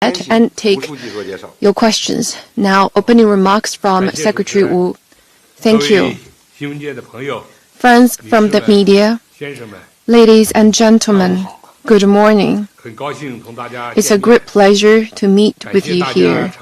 and take your questions. Now, opening remarks from Secretary Wu. Thank you. Friends from the media, ladies and gentlemen, good morning. It's a great pleasure to meet with you here.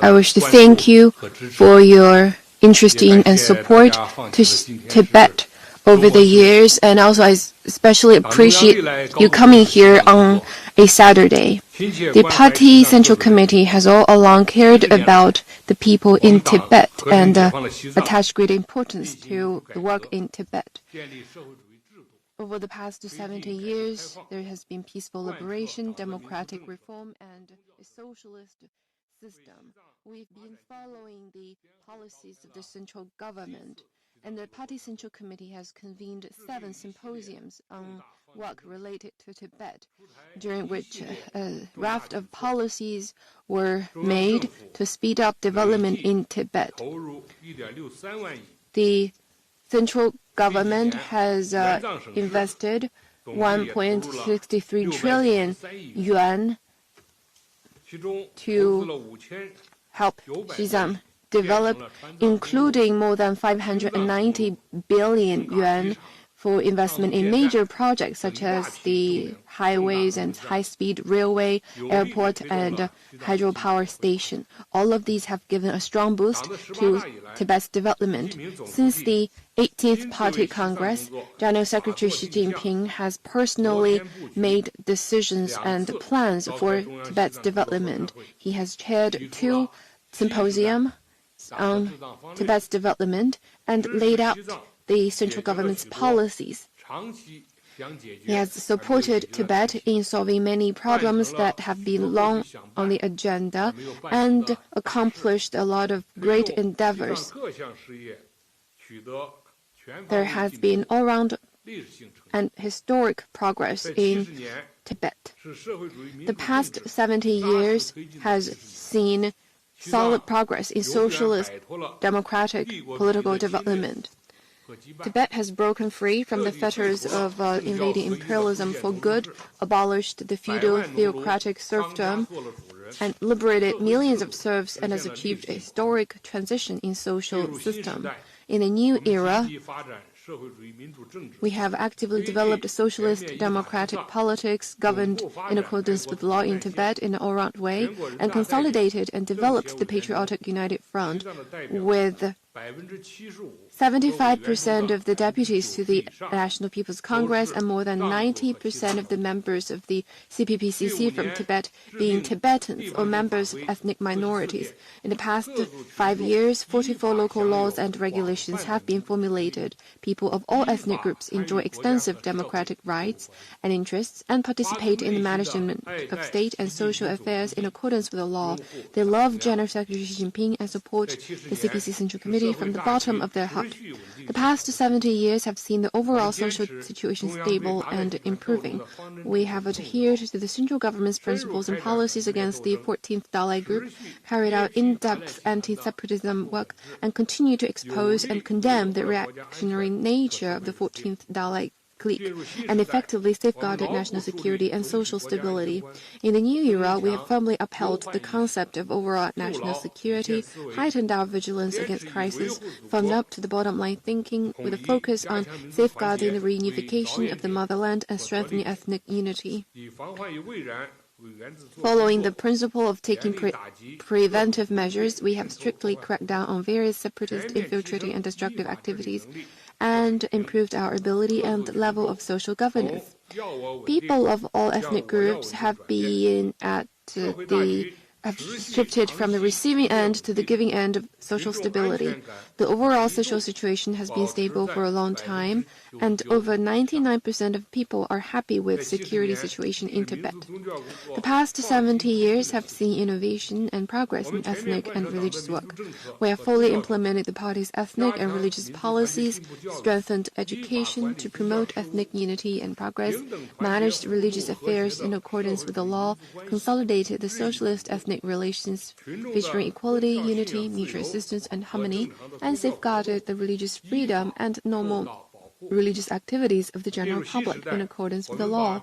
I wish to thank you for your interest in and support to Tibet over the years, and also I especially appreciate you coming here on a Saturday. The Party Central Committee has all along cared about the people in Tibet and attached great importance to the work in Tibet. Over the past 70 years, there has been peaceful liberation, democratic reform, and a socialist system. We've been following the policies of the central government, and the Party Central Committee has convened 7 symposiums on work related to Tibet, during which a raft of policies were made to speed up development in Tibet. The central government has invested 1.63 trillion yuan to help Qi Zhala develop, including more than 590 billion yuan for investment in major projects such as the highways and high-speed railway, airport, and hydropower station. All of these have given a strong boost to Tibet's development. Since the 18th Party Congress, General Secretary Xi Jinping has personally made decisions and plans for Tibet's development. He has chaired 2 symposiums on Tibet's development and laid out the central government's policies. He has supported Tibet in solving many problems that have been long on the agenda and accomplished a lot of great endeavors. There has been all-round and historic progress in Tibet. The past 70 years has seen solid progress in socialist, democratic, political development. Tibet has broken free from the fetters of invading imperialism for good, abolished the feudal theocratic serfdom, and liberated millions of serfs, and has achieved a historic transition in social system. In the new era, we have actively developed socialist democratic politics governed in accordance with law in Tibet in an all-round way, and consolidated and developed the Patriotic United Front with 75% of the deputies to the National People's Congress and more than 90% of the members of the CPPCC from Tibet being Tibetans or members of ethnic minorities. In the past 5 years, 44 local laws and regulations have been formulated. People of all ethnic groups enjoy extensive democratic rights and interests and participate in the management of state and social affairs in accordance with the law. They love General Secretary Xi Jinping and support the CPC Central Committee from the bottom of their heart. The past 70 years have seen the overall social situation stable and improving. We have adhered to the central government's principles and policies against the 14th Dalai Group, carried out in-depth anti-separatism work, and continue to expose and condemn the reactionary nature of the 14th Dalai clique, and effectively safeguarded national security and social stability. In the new era, we have firmly upheld the concept of overall national security, heightened our vigilance against crisis, firmed up to the bottom line thinking with a focus on safeguarding the reunification of the motherland and strengthening ethnic unity. Following the principle of taking preventive measures, we have strictly cracked down on various separatist, infiltrating, and destructive activities, and improved our ability and level of social governance. People of all ethnic groups have shifted from the receiving end to the giving end of social stability. The overall social situation has been stable for a long time, and over 99% of people are happy with the security situation in Tibet. The past 70 years have seen innovation and progress in ethnic and religious work. We have fully implemented the party's ethnic and religious policies, strengthened education to promote ethnic unity and progress, managed religious affairs in accordance with the law, consolidated the socialist ethnic relations featuring equality, unity, mutual assistance, and harmony, and safeguarded the religious freedom and normal religious activities of the general public in accordance with the law.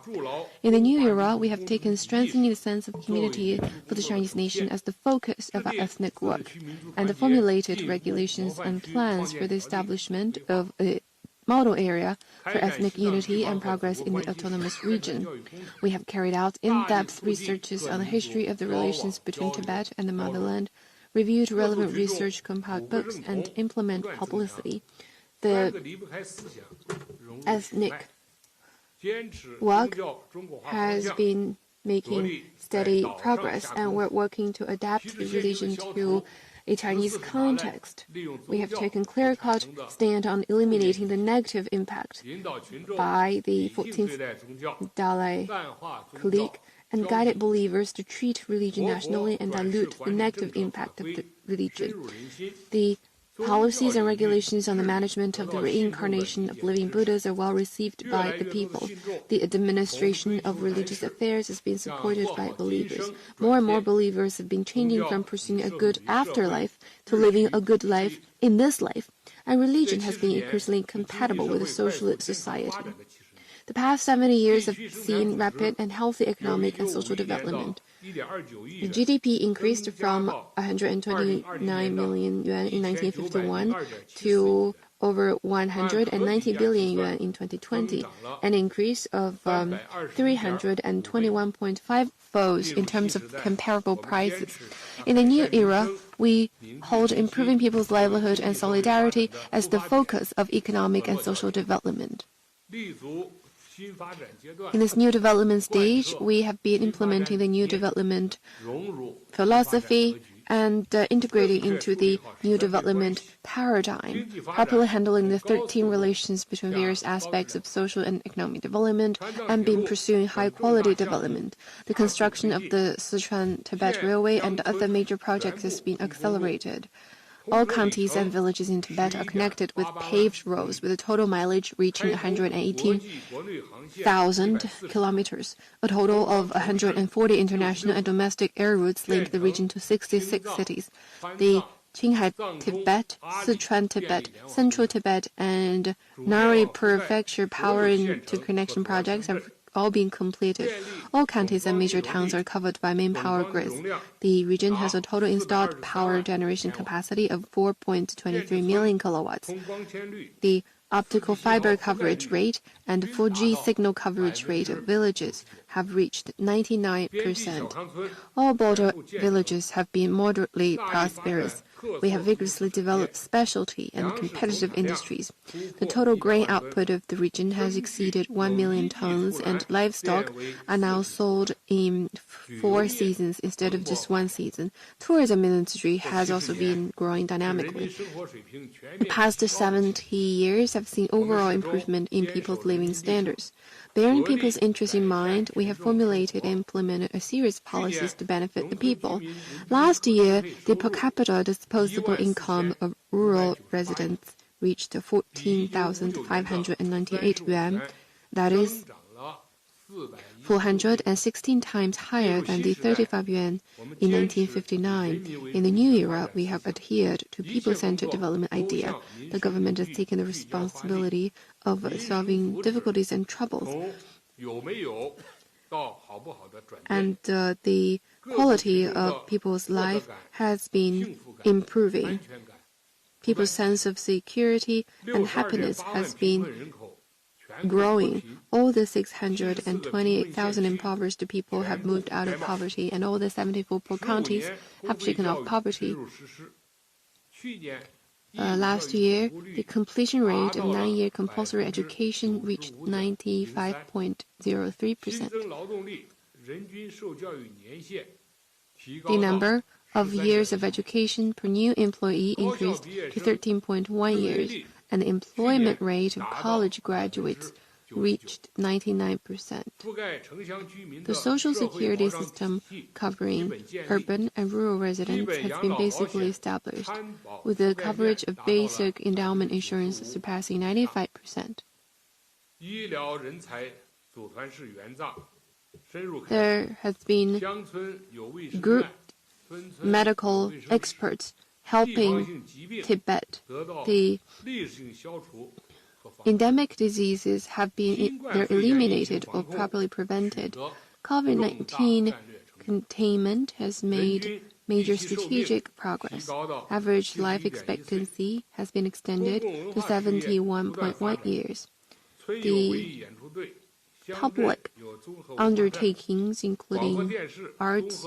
In the new era, we have taken strengthening the sense of community for the Chinese nation as the focus of our ethnic work, and formulated regulations and plans for the establishment of a model area for ethnic unity and progress in the autonomous region. We have carried out in-depth researches on the history of the relations between Tibet and the motherland, reviewed relevant research, compiled books, and implement publicity. The ethnic work has been making steady progress, and we're working to adapt the religion to a Chinese context. We have taken clear-cut stand on eliminating the negative impact by the 14th Dalai Clique and guided believers to treat religion nationally and dilute the negative impact of the religion. The policies and regulations on the management of the reincarnation of living Buddhas are well received by the people. The administration of religious affairs has been supported by believers. More and more believers have been changing from pursuing a good afterlife to living a good life in this life, and religion has been increasingly compatible with a socialist society. The past 70 years have seen rapid and healthy economic and social development. The GDP increased from 129 million yuan in 1951 to over 190 billion yuan in 2020, an increase of 321.5 folds in terms of comparable prices. In the new era, we hold improving people's livelihood and solidarity as the focus of economic and social development. In this new development stage, we have been implementing the new development philosophy and integrating into the new development paradigm, properly handling the 13 relations between various aspects of social and economic development, and been pursuing high-quality development. The construction of the Sichuan-Tibet Railway and other major projects has been accelerated. All counties and villages in Tibet are connected with paved roads with a total mileage reaching 118,000 kilometers. A total of 140 international and domestic air routes link the region to 66 cities. The Qinghai Tibet, Sichuan Tibet, Central Tibet, and Nari Prefecture power into connection projects have all been completed. All counties and major towns are covered by main power grids. The region has a total installed power generation capacity of 4.23 million kilowatts. The optical fiber coverage rate and 4G signal coverage rate of villages have reached 99%. All border villages have been moderately prosperous. We have vigorously developed specialty and competitive industries. The total grain output of the region has exceeded 1 million tons, and livestock are now sold in 4 seasons instead of just 1 season. Tourism industry has also been growing dynamically. The past 70 years have seen overall improvement in people's living standards. Bearing people's interests in mind, we have formulated and implemented a series of policies to benefit the people. Last year, the per capita disposable income of rural residents reached 14,598 yuan. That is 416 times higher than the 35 yuan in 1959. In the new era, we have adhered to people-centered development idea. The government has taken the responsibility of solving difficulties and troubles. And the quality of people's life has been improving. People's sense of security and happiness has been growing. All the 628,000 impoverished people have moved out of poverty, and all the 74 poor counties have shaken off poverty. Last year, the completion rate of 9-year compulsory education reached 95.03%. The number of years of education per new employee increased to 13.1 years, and the employment rate of college graduates reached 99%. The social security system covering urban and rural residents has been basically established, with the coverage of basic endowment insurance surpassing 95%. There has been group medical experts helping Tibet. The endemic diseases have been either eliminated or properly prevented. COVID-19 containment has made major strategic progress. Average life expectancy has been extended to 71.1 years. The public undertakings, including arts,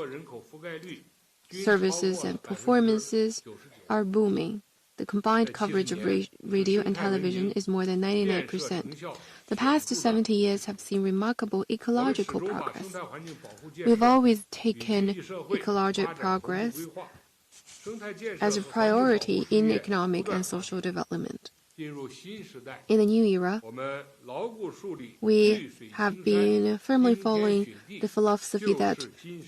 services, and performances, are booming. The combined coverage of radio and television is more than 99%. The past 70 years have seen remarkable ecological progress. We've always taken ecological progress as a priority in economic and social development. In the new era, we have been firmly following the philosophy that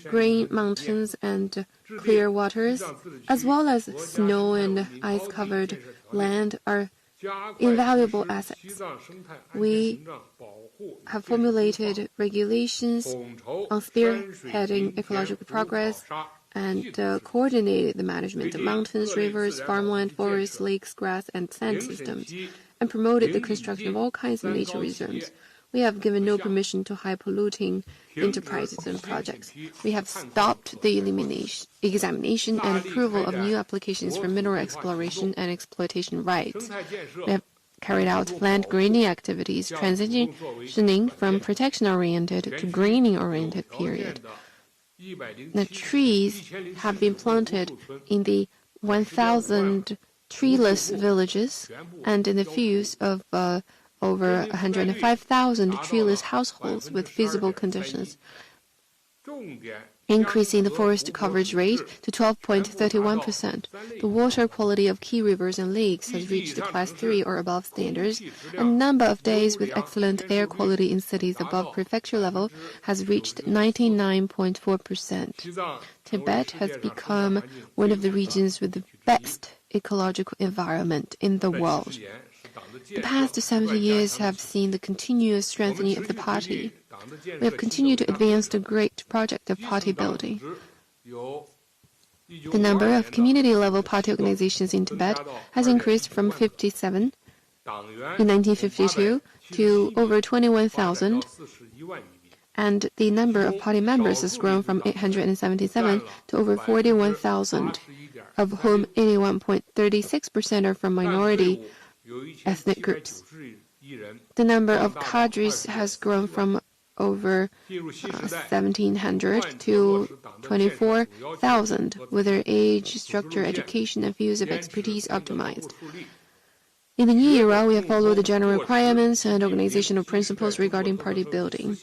green mountains and clear waters, as well as snow and ice-covered land, are invaluable assets. We have formulated regulations on spearheading ecological progress and coordinated the management of mountains, rivers, farmland, forests, lakes, grass, and sand systems, and promoted the construction of all kinds of nature reserves. We have given no permission to high-polluting enterprises and projects. We have stopped the examination and approval of new applications for mineral exploration and exploitation rights. We have carried out land greening activities, transitioning from protection-oriented to greening-oriented period. The trees have been planted in the 1,000 treeless villages and in the fields of over 105,000 treeless households with feasible conditions, increasing the forest coverage rate to 12.31%. The water quality of key rivers and lakes has reached the Class 3 or above standards, and the number of days with excellent air quality in cities above prefecture level has reached 99.4%. Tibet has become one of the regions with the best ecological environment in the world. The past 70 years have seen the continuous strengthening of the party. We have continued to advance the great project of party building. The number of community-level party organizations in Tibet has increased from 57 in 1952 to over 21,000, and the number of party members has grown from 877 to over 41,000, of whom 81.36% are from minority ethnic groups. The number of cadres has grown from over 1,700 to 24,000, with their age, structure, education, and fields of expertise optimized. In the new era, we have followed the general requirements and organizational principles regarding party building.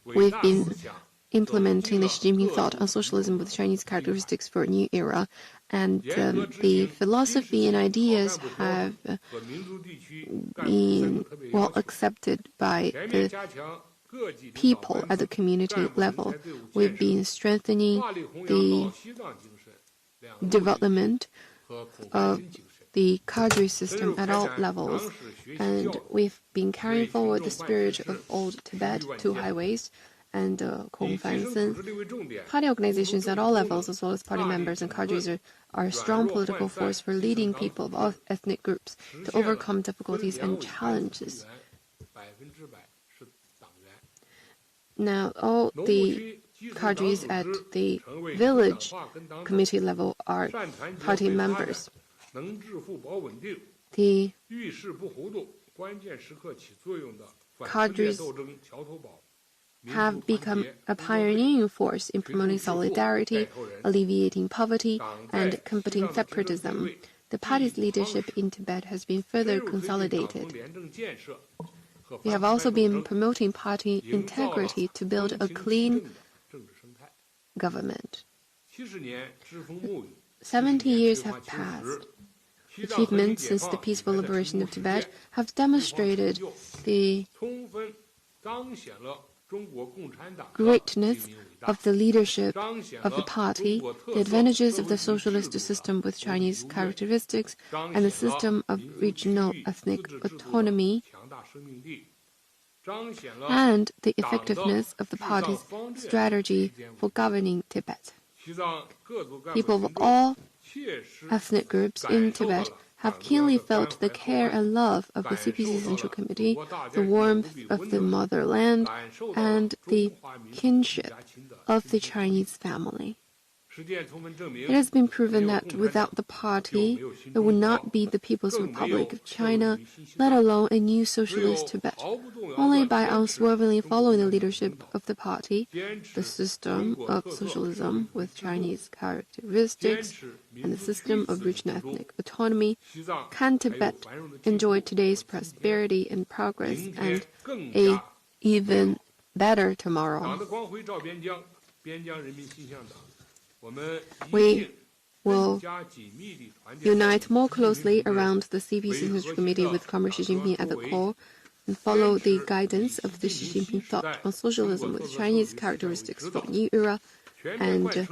We've been implementing the Xi Jinping thought on socialism with Chinese characteristics for a new era, and the philosophy and ideas have been well accepted by the people at the community level. We've been strengthening the development of the cadre system at all levels, and we've been carrying forward the spirit of old Tibet to highways and Kong Fan Sen. Party organizations at all levels, as well as party members and cadres, are a strong political force for leading people of all ethnic groups to overcome difficulties and challenges. Now, all the cadres at the village committee level are party members. The cadres have become a pioneering force in promoting solidarity, alleviating poverty, and combating separatism. The party's leadership in Tibet has been further consolidated. We have also been promoting party integrity to build a clean government. 70 years have passed. Achievements since the peaceful liberation of Tibet have demonstrated the greatness of the leadership of the party, the advantages of the socialist system with Chinese characteristics, and the system of regional ethnic autonomy, and the effectiveness of the party's strategy for governing Tibet. People of all ethnic groups in Tibet have keenly felt the care and love of the CPC Central Committee, the warmth of the motherland, and the kinship of the Chinese family. It has been proven that without the party, there would not be the People's Republic of China, let alone a new socialist Tibet. Only by unswervingly following the leadership of the party, the system of socialism with Chinese characteristics, and the system of regional ethnic autonomy, can Tibet enjoy today's prosperity and progress and a even better tomorrow. We will unite more closely around the CPC Central Committee with Comrade Xi Jinping at the core and follow the guidance of the Xi Jinping thought on socialism with Chinese characteristics for a new era and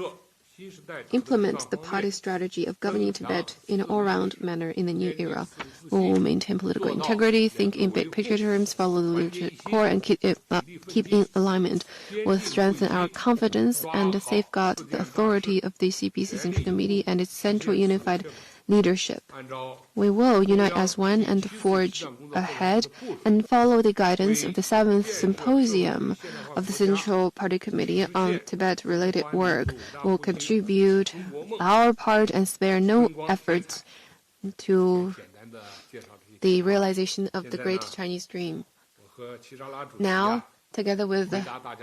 implement the party strategy of governing Tibet in an all-round manner in the new era. We will maintain political integrity, think in big picture terms, follow the leadership core, and keep in alignment with strengthen our confidence and safeguard the authority of the CPC Central Committee and its central unified leadership. We will unite as one and forge ahead and follow the guidance of the 7th Symposium of the Central Party Committee on Tibet-related work. We'll contribute our part and spare no efforts to the realization of the great Chinese dream. Now, together with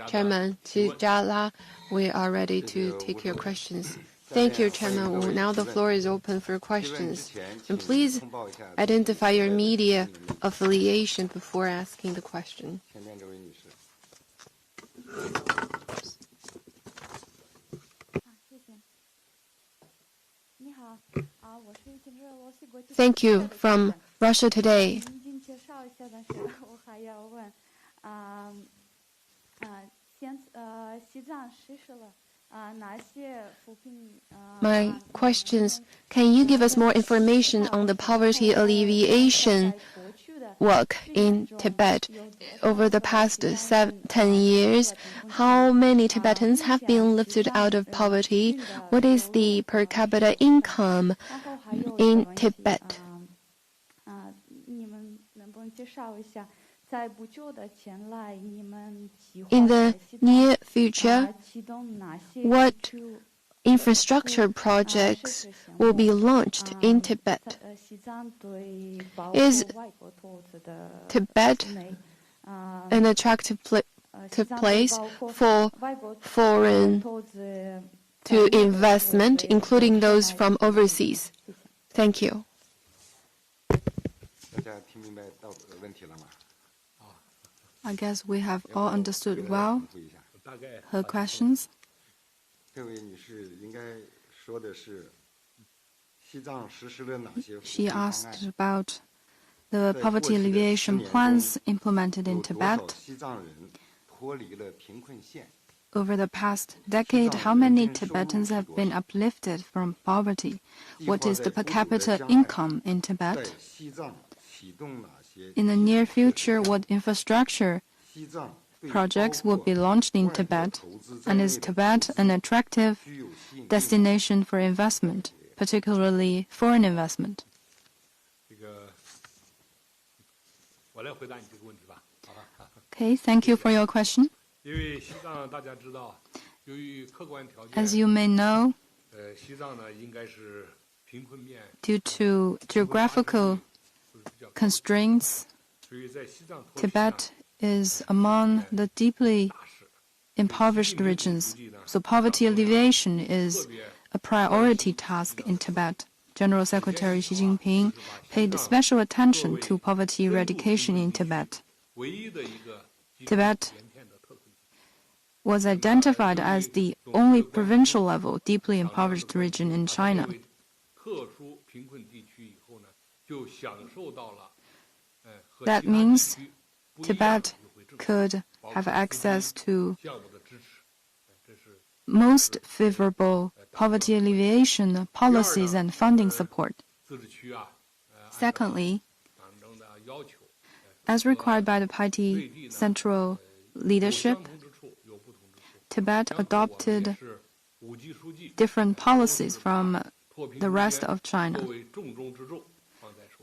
Chairman Qi Zhala, we are ready to take your questions. Thank you, Chairman Wu. Now the floor is open for questions. And please identify your media affiliation before asking the question. Thank you. From Russia Today. My questions, can you give us more information on the poverty alleviation work in Tibet? Over the past 10 years, how many Tibetans have been lifted out of poverty? What is the per capita income in Tibet? In the near future, what infrastructure projects will be launched in Tibet? Is Tibet an attractive place for foreign to investment, including those from overseas? Thank you. I guess we have all understood well her questions. She asked about the poverty alleviation plans implemented in Tibet. Over the past decade, how many Tibetans have been uplifted from poverty? What is the per capita income in Tibet? In the near future, what infrastructure projects will be launched in Tibet? And is Tibet an attractive destination for investment, particularly foreign investment? Okay, thank you for your question. As you may know, due to geographical constraints, Tibet is among the deeply impoverished regions, so poverty alleviation is a priority task in Tibet. General Secretary Xi Jinping paid special attention to poverty eradication in Tibet. Tibet was identified as the only provincial level deeply impoverished region in China. That means Tibet could have access to most favorable poverty alleviation policies and funding support. Secondly, as required by the party central leadership, Tibet adopted different policies from the rest of China.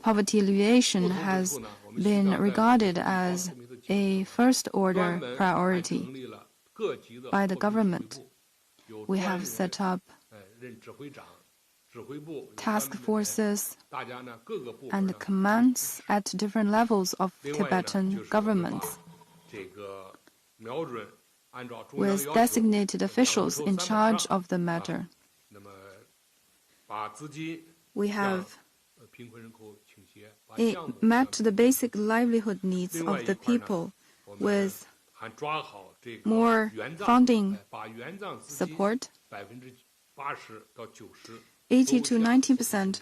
poverty alleviation has been regarded as a first-order priority by the government. We have set up task forces and commands at different levels of Tibetan governments, with designated officials in charge of the matter. We have met the basic livelihood needs of the people with more funding support. 80 to 90%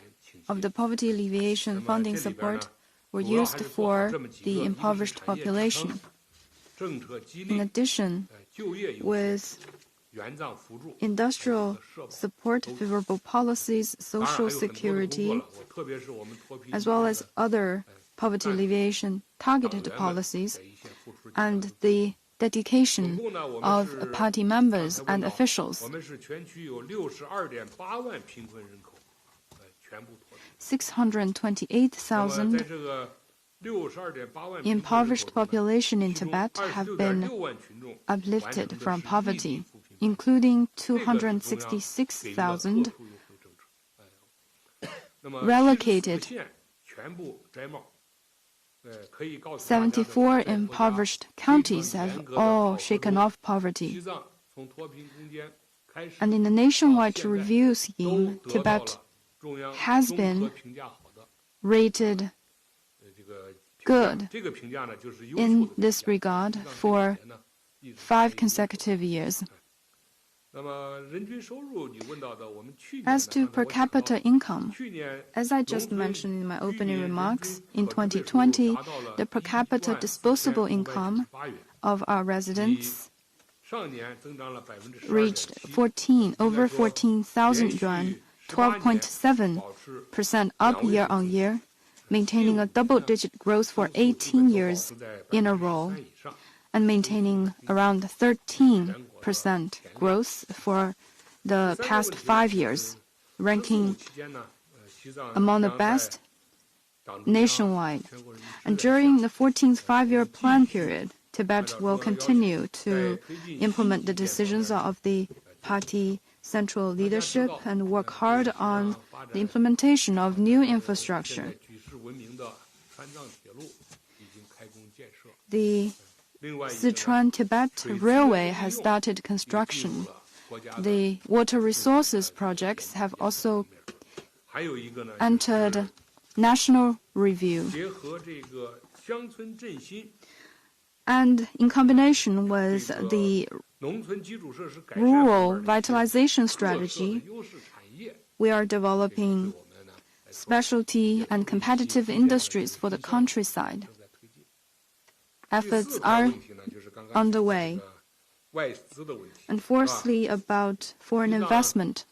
of the poverty alleviation funding support were used for the impoverished population. In addition, with industrial support, favorable policies, social security, as well as other poverty alleviation targeted policies, and the dedication of party members and officials, 628,000 impoverished population in Tibet have been uplifted from poverty, including 266,000 relocated. 74 impoverished counties have all shaken off poverty. And in the nationwide review scheme, Tibet has been rated good in this regard for 5 consecutive years. As to per capita income, as I just mentioned in my opening remarks, in 2020, the per capita disposable income of our residents reached over 14,000 yuan, 12.7% up year-on-year, maintaining a double-digit growth for 18 years in a row, and maintaining around 13% growth for the past 5 years, ranking among the best nationwide. And during the 14th five-year plan period, Tibet will continue to implement the decisions of the party central leadership and work hard on the implementation of new infrastructure. The Sichuan-Tibet Railway has started construction. The water resources projects have also entered national review. And in combination with the rural vitalization strategy, we are developing specialty and competitive industries for the countryside. Efforts are underway. And fourthly, about foreign investment.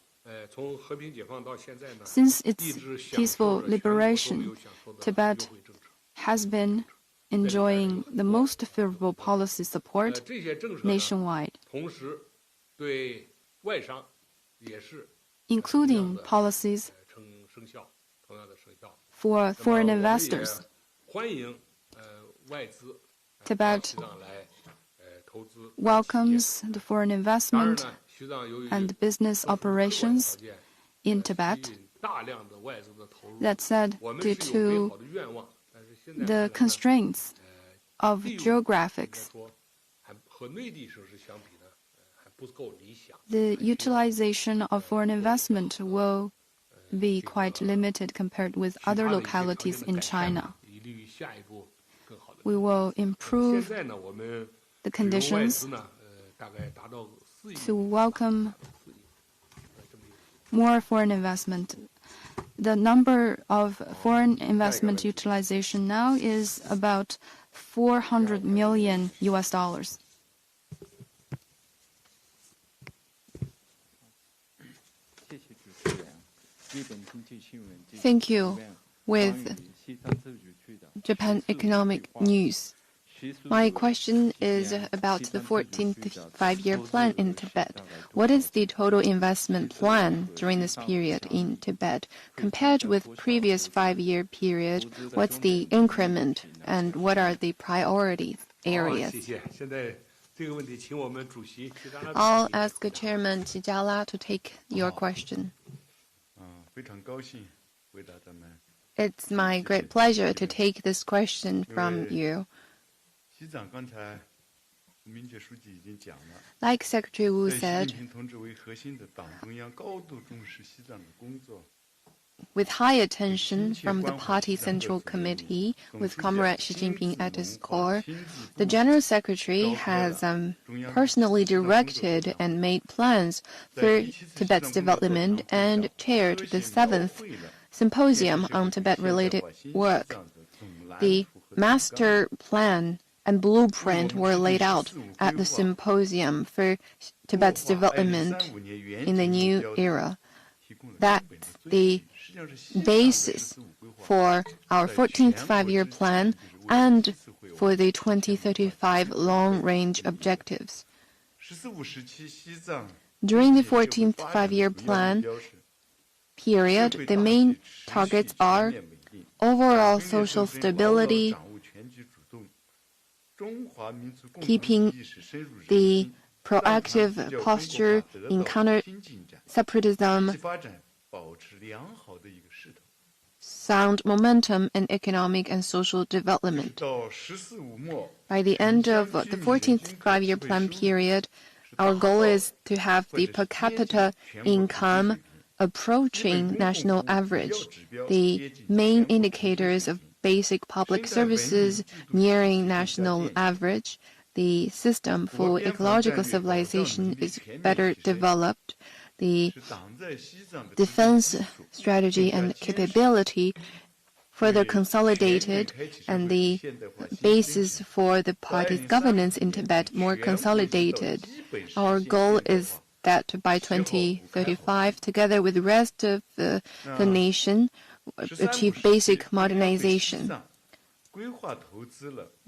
Since its peaceful liberation, Tibet has been enjoying the most favorable policy support nationwide, including policies for foreign investors. Tibet welcomes the foreign investment and business operations in Tibet. That said, due to the constraints of geographics, the utilization of foreign investment will be quite limited compared with other localities in China. We will improve the conditions to welcome more foreign investment. The number of foreign investment utilization now is about $400 million. Thank you. With Japan Economic News. My question is about the 14th five-year plan in Tibet. What is the total investment plan during this period in Tibet? Compared with previous five-year period, what's the increment and what are the priority areas? I'll ask the Chairman Qi Zhala to take your question. It's my great pleasure to take this question from you. Like Secretary Wu said, with high attention from the Party Central Committee, with Comrade Xi Jinping at its core, the General Secretary has personally directed and made plans for Tibet's development and chaired the 7th Symposium on Tibet-related work. The master plan and blueprint were laid out at the symposium for Tibet's development in the new era. That's the basis for our 14th five-year plan and for the 2035 long-range objectives. During the 14th five-year plan period, the main targets are overall social stability, keeping the proactive posture in counter-separatism, sound momentum in economic and social development. By the end of the 14th five-year plan period, our goal is to have the per capita income approaching national average, the main indicators of basic public services nearing national average, the system for ecological civilization is better developed, the defense strategy and capability further consolidated, and the basis for the party's governance in Tibet more consolidated. Our goal is that by 2035, together with the rest of the nation, achieve basic modernization.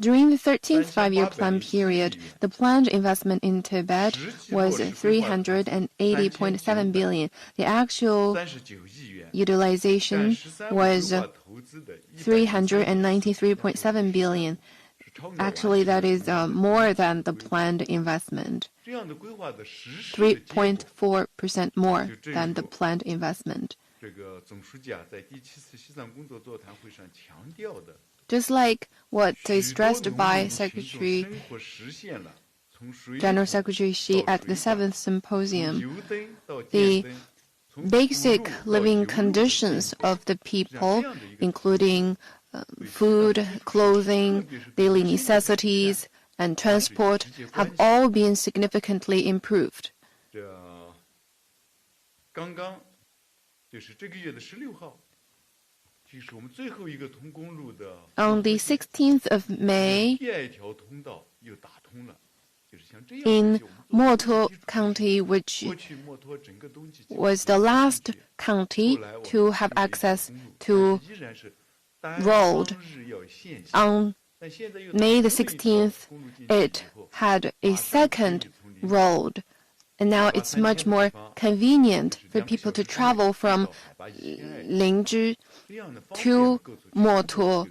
During the 13th five-year plan period, the planned investment in Tibet was 380.7 billion. The actual utilization was 393.7 billion. Actually, that is more than the planned investment. 3.4% more than the planned investment. Just like what is stressed by General Secretary Xi at the 7th Symposium, the basic living conditions of the people, including food, clothing, daily necessities, and transport, have all been significantly improved. On the 16th of May, in Motuo County, which was the last county to have access to road, on May the 16th, it had a second road. And now it's much more convenient for people to travel from Yingjie to Motuo.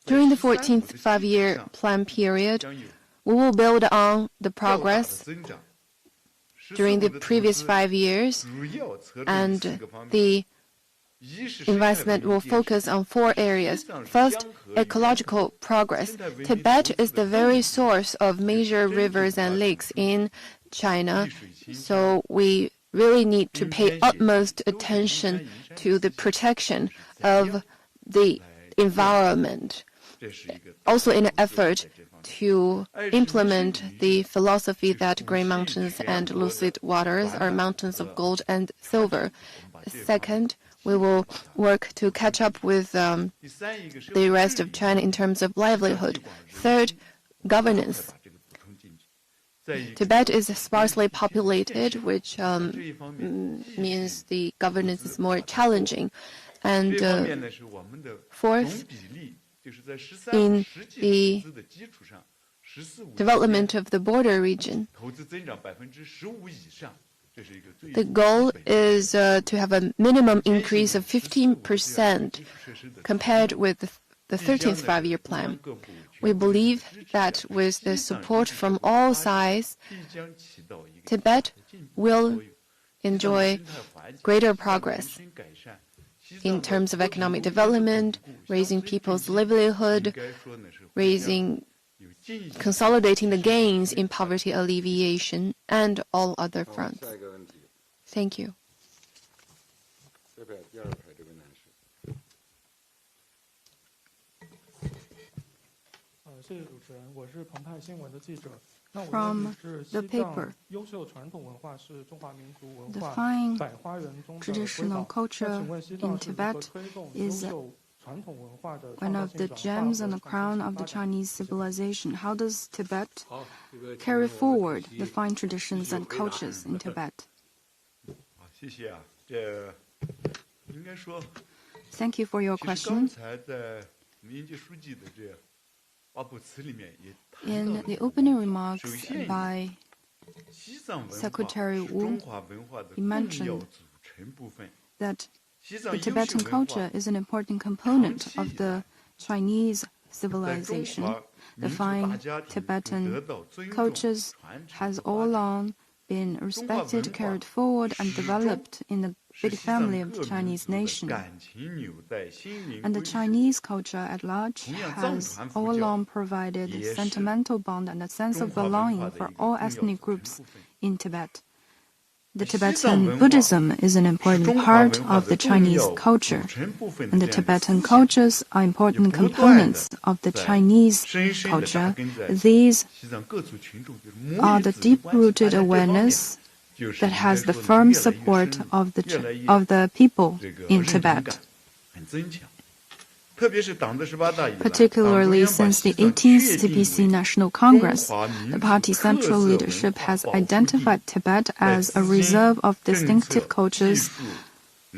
During the 14th five-year plan period, we will build on the progress during the previous 5 years, and the investment will focus on 4 areas. First, ecological progress. Tibet is the very source of major rivers and lakes in China, so we really need to pay utmost attention to the protection of the environment. Also in an effort to implement the philosophy that Green Mountains and Lucid Waters are mountains of gold and silver. Second, we will work to catch up with the rest of China in terms of livelihood. Third, governance. Tibet is sparsely populated, which means the governance is more challenging. And fourth, in the development of the border region, the goal is to have a minimum increase of 15% compared with the 13th five-year plan. We believe that with the support from all sides, Tibet will enjoy greater progress in terms of economic development, raising people's livelihood, consolidating the gains in poverty alleviation, and all other fronts. Thank you. From the paper, Define Traditional Culture in Tibet is one of the gems and the crown of the Chinese civilization. How does Tibet carry forward the fine traditions and cultures in Tibet? Thank you for your question. In the opening remarks by Secretary Wu, he mentioned that the Tibetan culture is an important component of the Chinese civilization. The fine Tibetan cultures has all along been respected, carried forward, and developed in the big family of the Chinese nation. And the Chinese culture at large has all along provided a sentimental bond and a sense of belonging for all ethnic groups in Tibet. The Tibetan Buddhism is an important part of the Chinese culture, and the Tibetan cultures are important components of the Chinese culture. These are the deep-rooted awareness that has the firm support of the people in Tibet. Particularly since the 18th CPC National Congress, the party's central leadership has identified Tibet as a reserve of distinctive cultures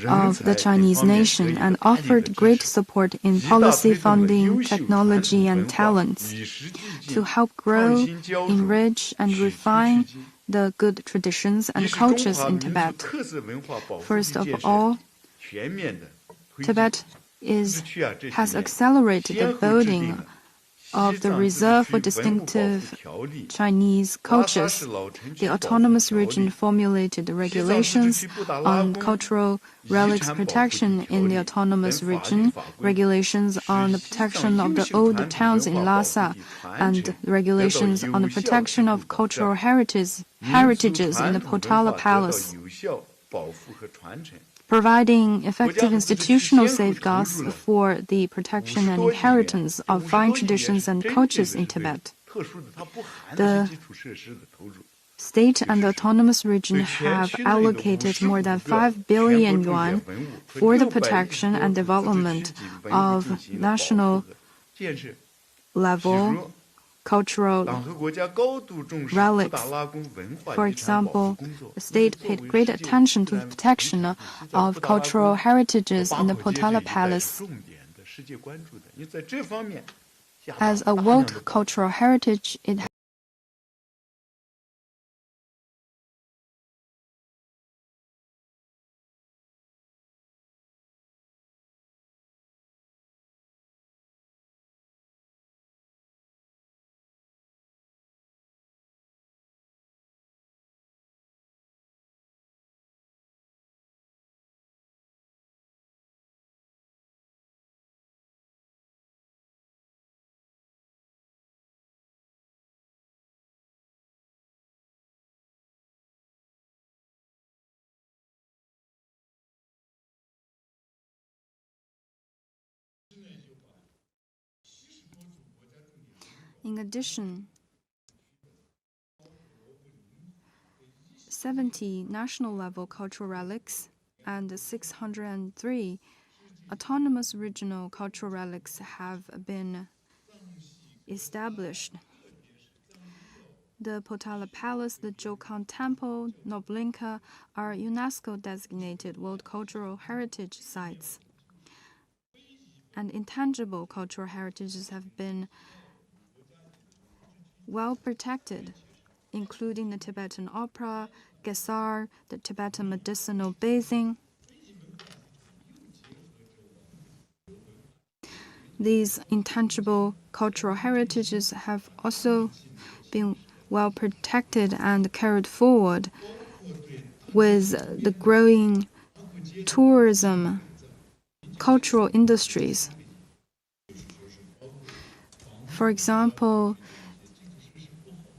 of the Chinese nation and offered great support in policy funding, technology, and talents to help grow, enrich, and refine the good traditions and cultures in Tibet. First of all, Tibet has accelerated the building of the reserve for distinctive Chinese cultures. The Autonomous Region formulated the regulations on cultural relics protection in the Autonomous Region, regulations on the protection of the old towns in Lhasa, and regulations on the protection of cultural heritages in the Potala Palace, providing effective institutional safeguards for the protection and inheritance of fine traditions and cultures in Tibet. The state and the autonomous region have allocated more than 5 billion yuan for the protection and development of national level cultural relics. For example, the state paid great attention to the protection of cultural heritages in the Potala Palace. As a World Cultural Heritage, it has In addition, 70 national-level cultural relics and 603 autonomous regional cultural relics have been established. The Potala Palace, the Jokan Temple, Noblinka are UNESCO-designated World Cultural Heritage Sites. and intangible cultural heritages have been well protected, including the Tibetan opera, Gesar, the Tibetan medicinal bathing. These intangible cultural heritages have also been well protected and carried forward with the growing tourism, cultural industries. For example,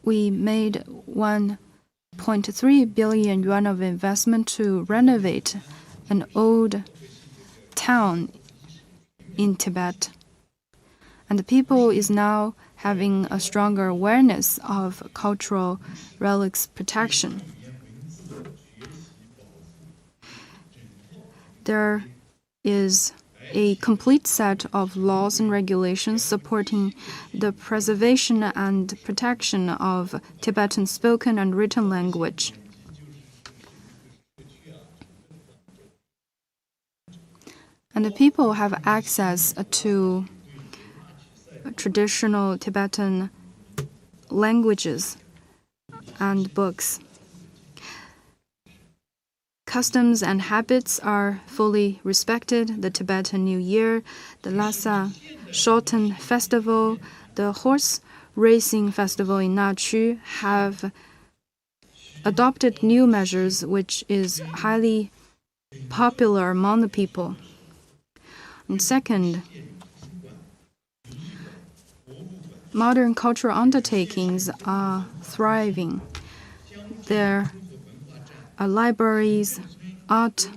we made 1.3 billion yuan of investment to renovate an old town in Tibet. And the people is now having a stronger awareness of cultural relics protection. There is a complete set of laws and regulations supporting the preservation and protection of Tibetan spoken and written language. And the people have access to traditional Tibetan languages and books. Customs and habits are fully respected. The Tibetan New Year, the Lhasa Shoten Festival, the horse racing festival in Nachu have adopted new measures which is highly popular among the people. And second, modern cultural undertakings are thriving. There are libraries, art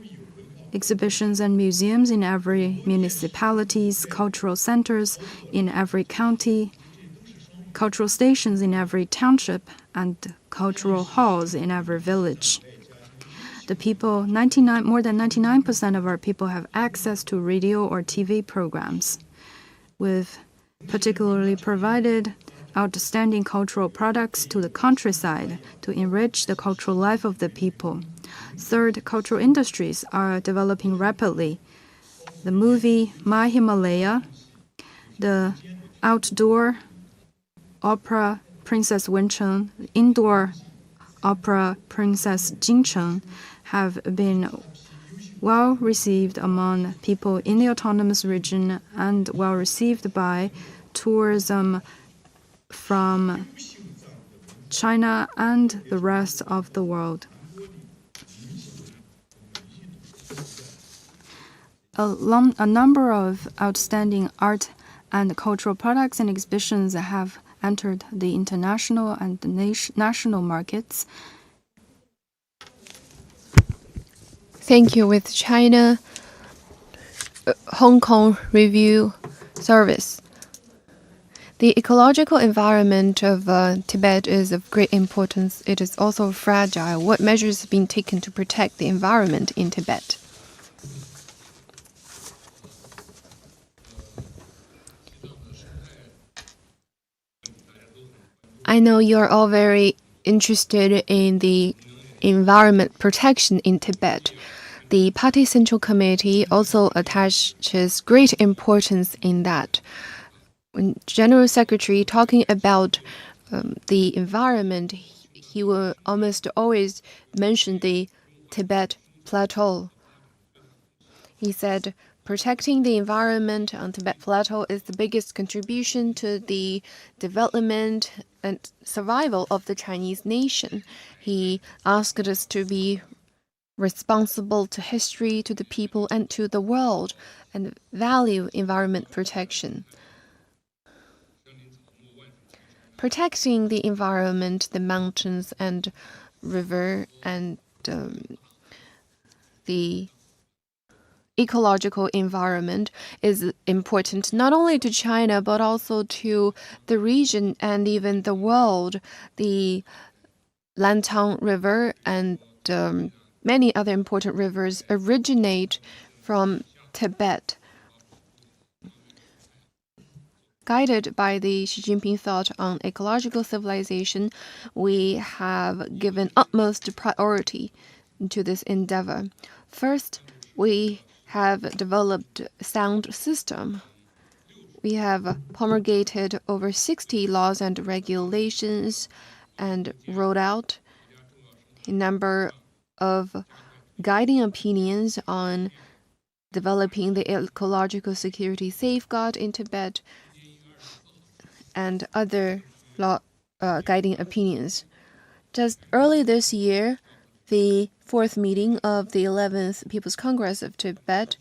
exhibitions and museums in every municipalities, cultural centers in every county, cultural stations in every township, and cultural halls in every village. The people, more than 99% of our people have access to radio or TV programs. We've particularly provided outstanding cultural products to the countryside to enrich the cultural life of the people. Third, cultural industries are developing rapidly. The movie My Himalaya, the outdoor opera Princess Wencheng, indoor opera Princess Jingcheng have been well received among people in the autonomous region and well received by tourism from China and the rest of the world. A number of outstanding art and cultural products and exhibitions have entered the international and the national markets. Thank you. With China Hong Kong Review Service. The ecological environment of Tibet is of great importance. It is also fragile. What measures have been taken to protect the environment in Tibet? I know you're all very interested in the environment protection in Tibet. The Party Central Committee also attaches great importance in that. When General Secretary talking about the environment, he will almost always mention the Tibet Plateau. He said, protecting the environment on Tibet Plateau is the biggest contribution to the development and survival of the Chinese nation. He asked us to be responsible to history, to the people, and to the world, and value environment protection. Protecting the environment, the mountains and river, and the ecological environment is important not only to China but also to the region and even the world. The Lantang River and many other important rivers originate from Tibet. Guided by the Xi Jinping thought on ecological civilization, we have given utmost priority to this endeavor. First, we have developed a sound system We have promulgated over 60 laws and regulations and rolled out a number of guiding opinions on developing the ecological security safeguard in Tibet and other guiding opinions. Just early this year, the fourth meeting of the 11th People's Congress of Tibet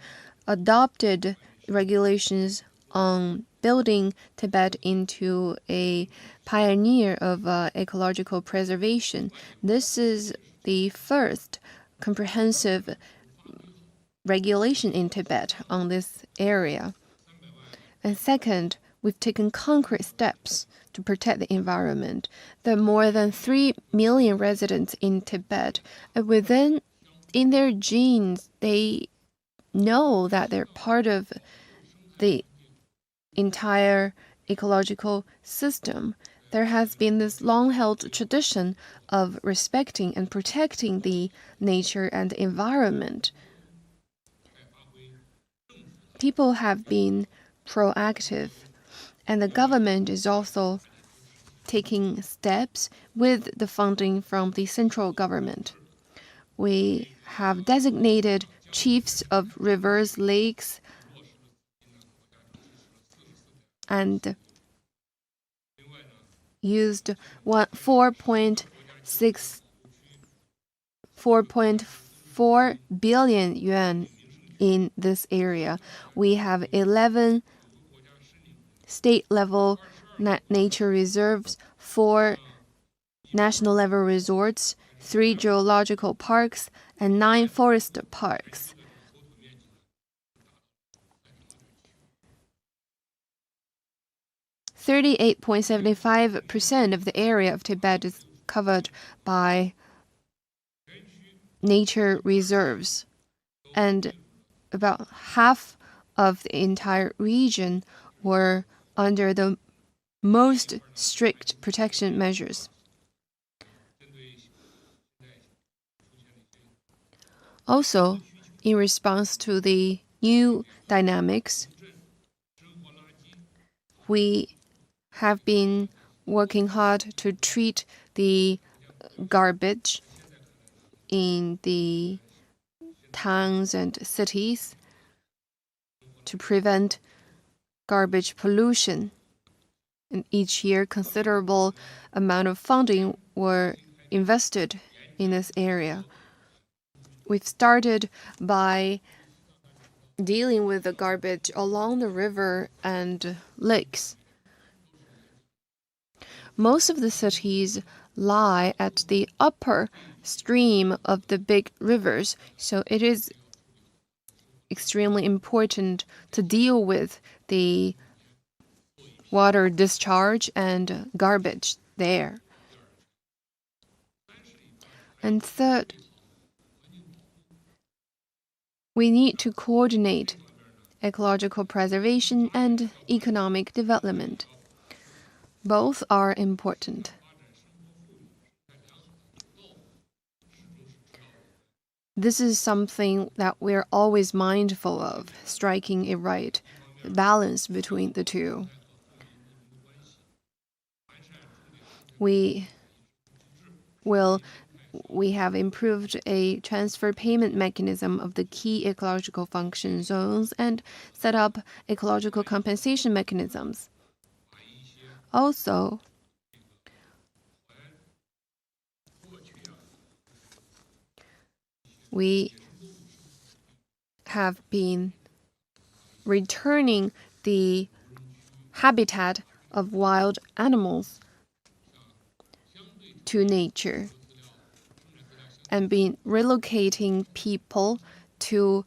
adopted regulations on building Tibet into a pioneer of ecological preservation. This is the first comprehensive regulation in Tibet on this area. And second, we've taken concrete steps to protect the environment. There are more than 3 million residents in Tibet, and in their genes, they know that they're part of the entire ecological system. There has been this long-held tradition of respecting and protecting the nature and the environment. People have been proactive, and the government is also taking steps with the funding from the central government. We have designated chiefs of rivers, lakes, and used 4.4 billion yuan in this area. We have 11 state-level nature reserves, 4 national-level resorts, 3 geological parks, and 9 forest parks. (38.75% of the area of Tibet is covered by nature reserves, and about half of the entire region were under the most strict protection measures. Also, in response to the new dynamics, we have been working hard to treat the garbage in the towns and cities to prevent garbage pollution. And each year, considerable amount of funding were invested in this area. We've started by dealing with the garbage along the river and lakes. Most of the cities lie at the upper stream of the big rivers, so it is extremely important to deal with the water discharge and garbage there. And third, we need to coordinate ecological preservation and economic development. Both are important. This is something that we're always mindful of, striking a right balance between the two. We have improved a transfer payment mechanism of the key ecological function zones and set up ecological compensation mechanisms. Also, we have been returning the habitat of wild animals to nature and been relocating people to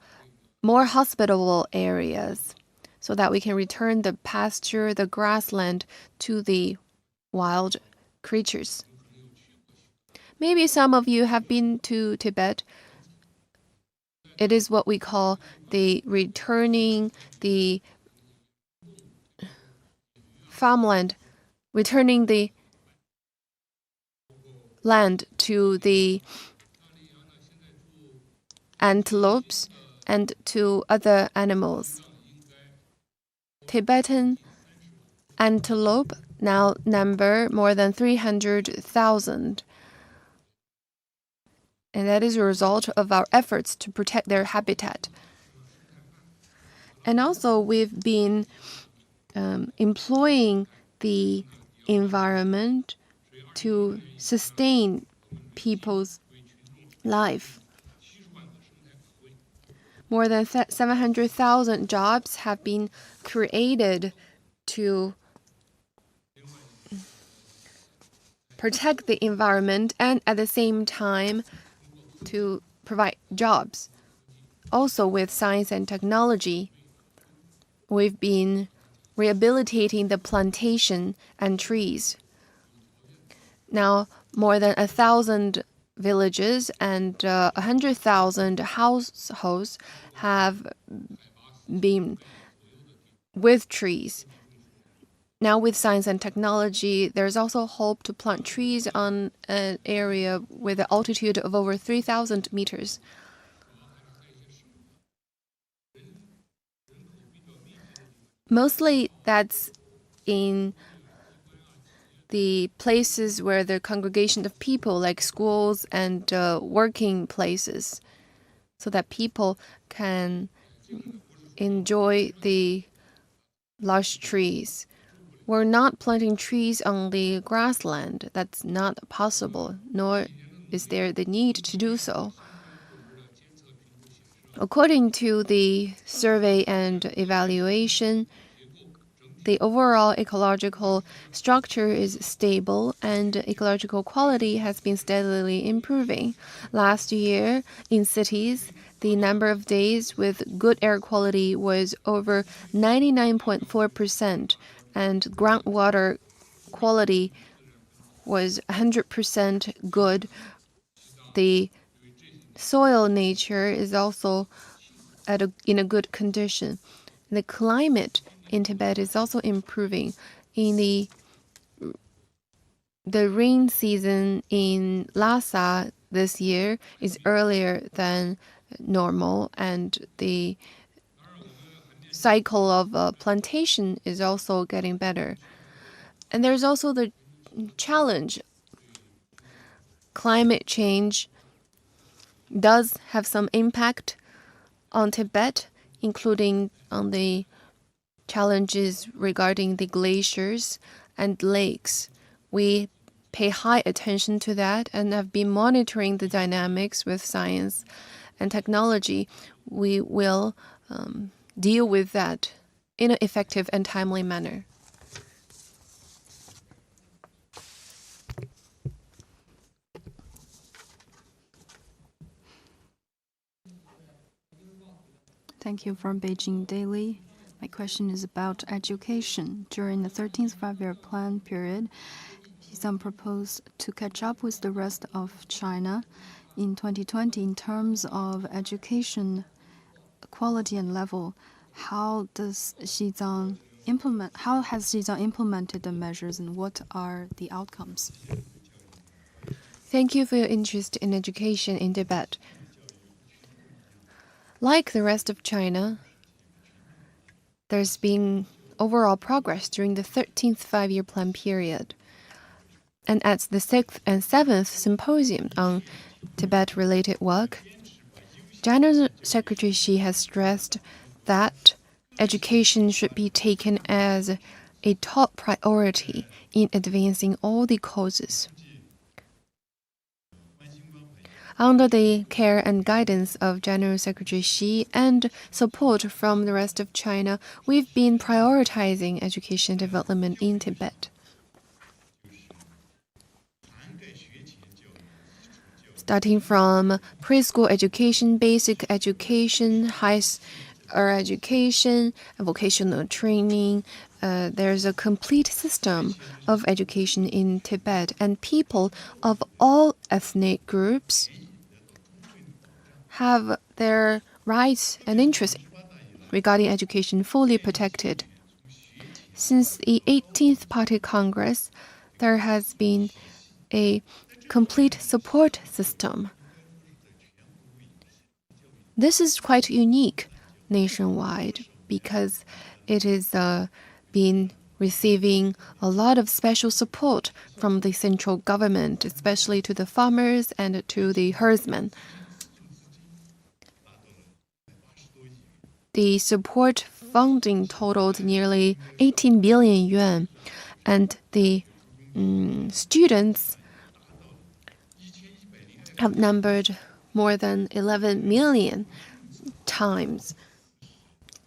more hospitable areas so that we can return the pasture, the grassland to the wild creatures. Maybe some of you have been to Tibet. It is what we call the returning the farmland, returning the land to the antelopes and to other animals. Tibetan antelope now number more than 300,000. And that is a result of our efforts to protect their habitat. And also, we've been employing the environment to sustain people's life. More than 700,000 jobs have been created to protect the environment and at the same time to provide jobs. Also, with science and technology, we've been rehabilitating the plantation and trees. Now, more than 1,000 villages and 100,000 households have been with trees. Now, with science and technology, there's also hope to plant trees on an area with an altitude of over 3,000 meters. Mostly that's in the places where the congregation of people, like schools and working places, so that people can enjoy the lush trees. We're not planting trees on the grassland. That's not possible, nor is there the need to do so. According to the survey and evaluation, the overall ecological structure is stable and ecological quality has been steadily improving. Last year, in cities, the number of days with good air quality was over 99.4%, and groundwater quality was 100% good. The soil nature is also in a good condition. The climate in Tibet is also improving. In the rain season in Lhasa this year is earlier than normal, and the cycle of plantation is also getting better. And there's also the challenge. Climate change does have some impact on Tibet, including on the challenges regarding the glaciers and lakes. We pay high attention to that and have been monitoring the dynamics with science and technology. We will deal with that in an effective and timely manner. Thank you. From Beijing Daily. My question is about education. During the 13th five-year plan period, Xi Zhala proposed to catch up with the rest of China in 2020 in terms of education quality and level. How has Xi Zhala implemented the measures, and what are the outcomes? Thank you for your interest in education in Tibet. Like the rest of China, there's been overall progress during the 13th five-year plan period. And at the 6th and 7th Symposium on Tibet-related work, General Secretary Xi has stressed that education should be taken as a top priority in advancing all the causes. Under the care and guidance of General Secretary Xi and support from the rest of China, we've been prioritizing education development in Tibet. Starting from preschool education, basic education, higher education, vocational training, there's a complete system of education in Tibet, and people of all ethnic groups have their rights and interests regarding education fully protected. Since the 18th Party Congress, there has been a complete support system. This is quite unique nationwide because it is been receiving a lot of special support from the central government, especially to the farmers and to the herdsmen. The support funding totaled nearly 18 billion yuan, and the students have numbered more than 11 million times.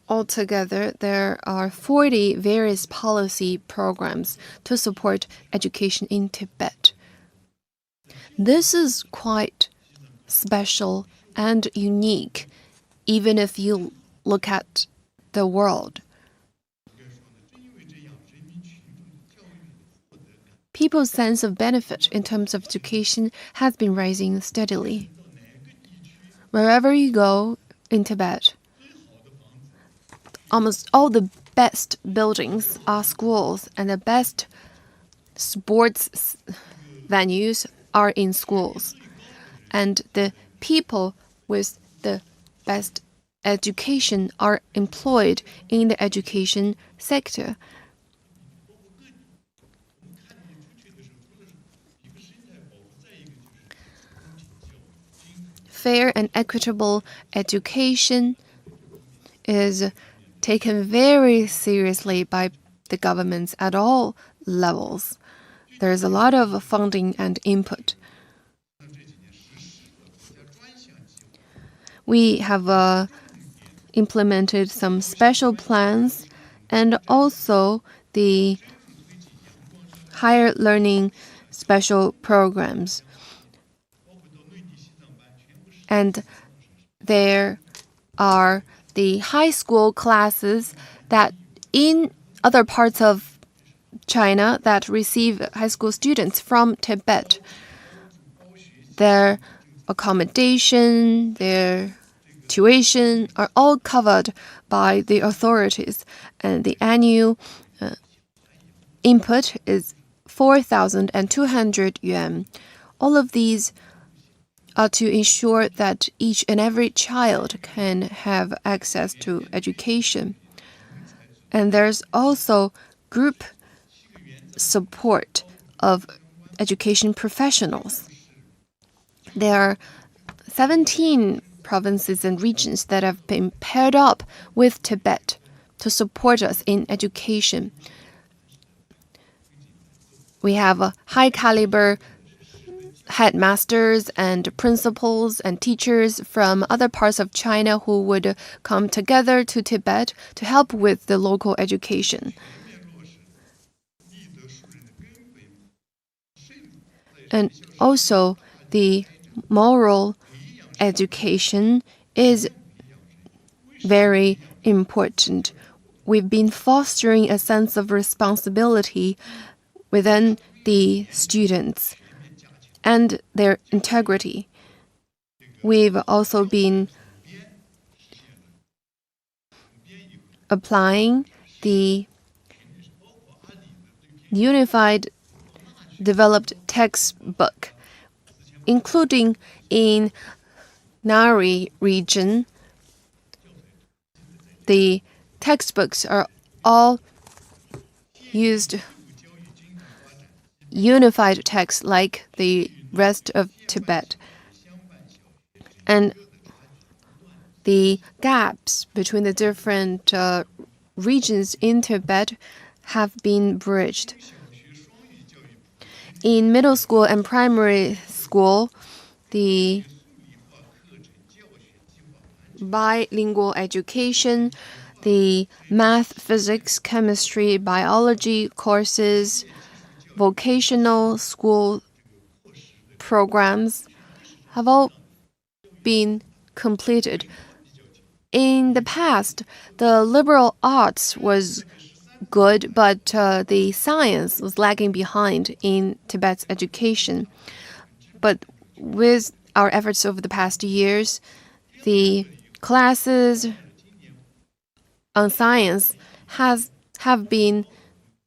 Altogether, there are 40 various policy programs to support education in Tibet. This is quite special and unique, even if you look at the world. People's sense of benefit in terms of education has been rising steadily. Wherever you go in Tibet, almost all the best buildings are schools, and the best sports venues are in schools. And the people with the best education are employed in the education sector. Fair and equitable education is taken very seriously by the governments at all levels. There's a lot of funding and input. We have implemented some special plans and also the higher learning special programs. And there are the high school classes that in other parts of China that receive high school students from Tibet. Their accommodation, their tuition are all covered by the authorities, and the annual input is 4,200 yuan. All of these are to ensure that each and every child can have access to education. And there's also group support of education professionals. There are 17 provinces and regions that have been paired up with Tibet to support us in education. We have high caliber headmasters and principals and teachers from other parts of China who would come together to Tibet to help with the local education. And also, the moral education is very important. We've been fostering a sense of responsibility within the students and their integrity. We've also been applying the unified developed textbook, including in Nari region. The textbooks are all used unified text like the rest of Tibet. And the gaps between the different regions in Tibet have been bridged. In middle school and primary school, the bilingual education, the math, physics, chemistry, biology courses, vocational school programs have all been completed. In the past, the liberal arts was good, but the science was lagging behind in Tibet's education. But with our efforts over the past years, the classes on science have been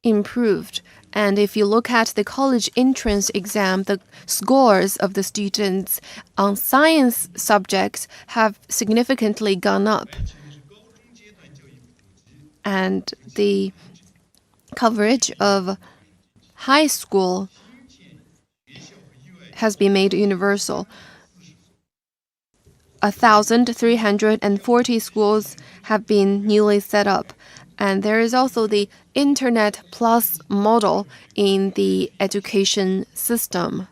improved. And if you look at the college entrance exam, the scores of the students on science subjects have significantly gone up. and the coverage of high school has been made universal. 1,340 schools have been newly set up. And there is also the Internet Plus model in the education system.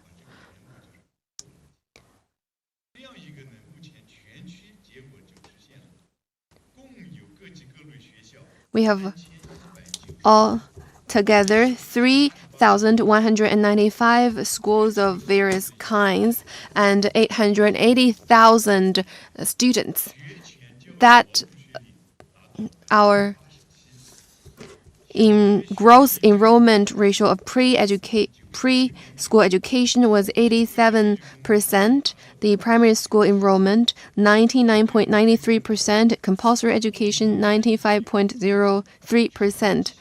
We have all together 3,195 schools of various kinds and 880,000 students. That our gross enrollment ratio of preschool education was 87%, the primary school enrollment 99.93%, compulsory education 95.03%.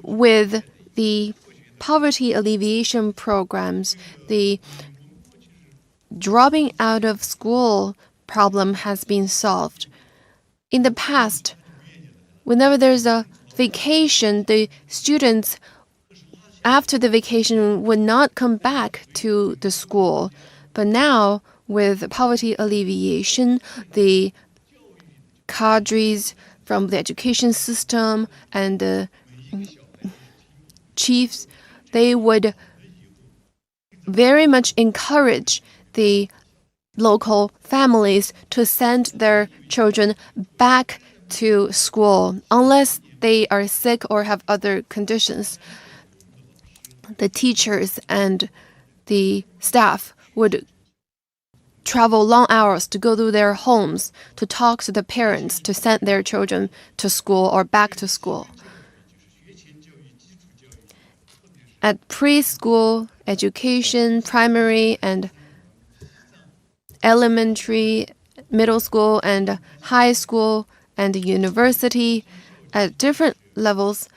With the poverty alleviation programs, the dropping out of school problem has been solved. In the past, whenever there's a vacation, the students after the vacation would not come back to the school. But now, with poverty alleviation, the cadres from the education system and the chiefs, they would very much encourage the local families to send their children back to school unless they are sick or have other conditions. The teachers and the staff would travel long hours to go to their homes to talk to the parents to send their children to school or back to school. At preschool education, primary and elementary, middle school and high school and university, at different levels,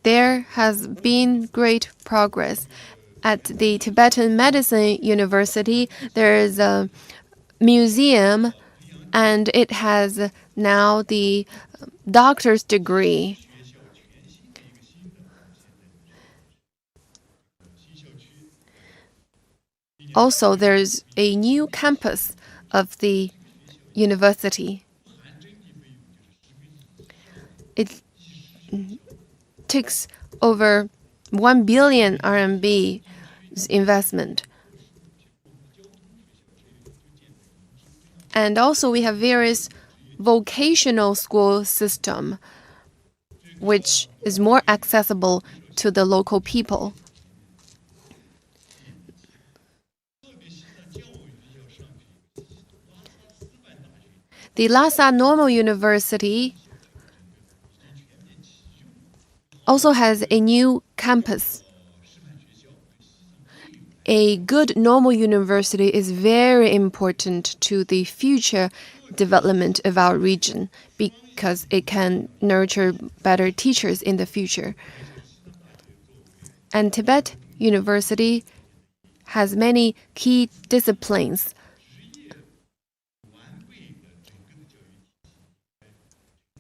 there has been great progress. At the Tibetan Medicine University, there is a museum, and it has now the doctor's degree. Also, there's a new campus of the university. It takes over 1 billion RMB investment. And also we have various vocational school system, which is more accessible to the local people. The Lhasa Normal University also has a new campus. A good normal university is very important to the future development of our region because it can nurture better teachers in the future. And Tibet University has many key disciplines.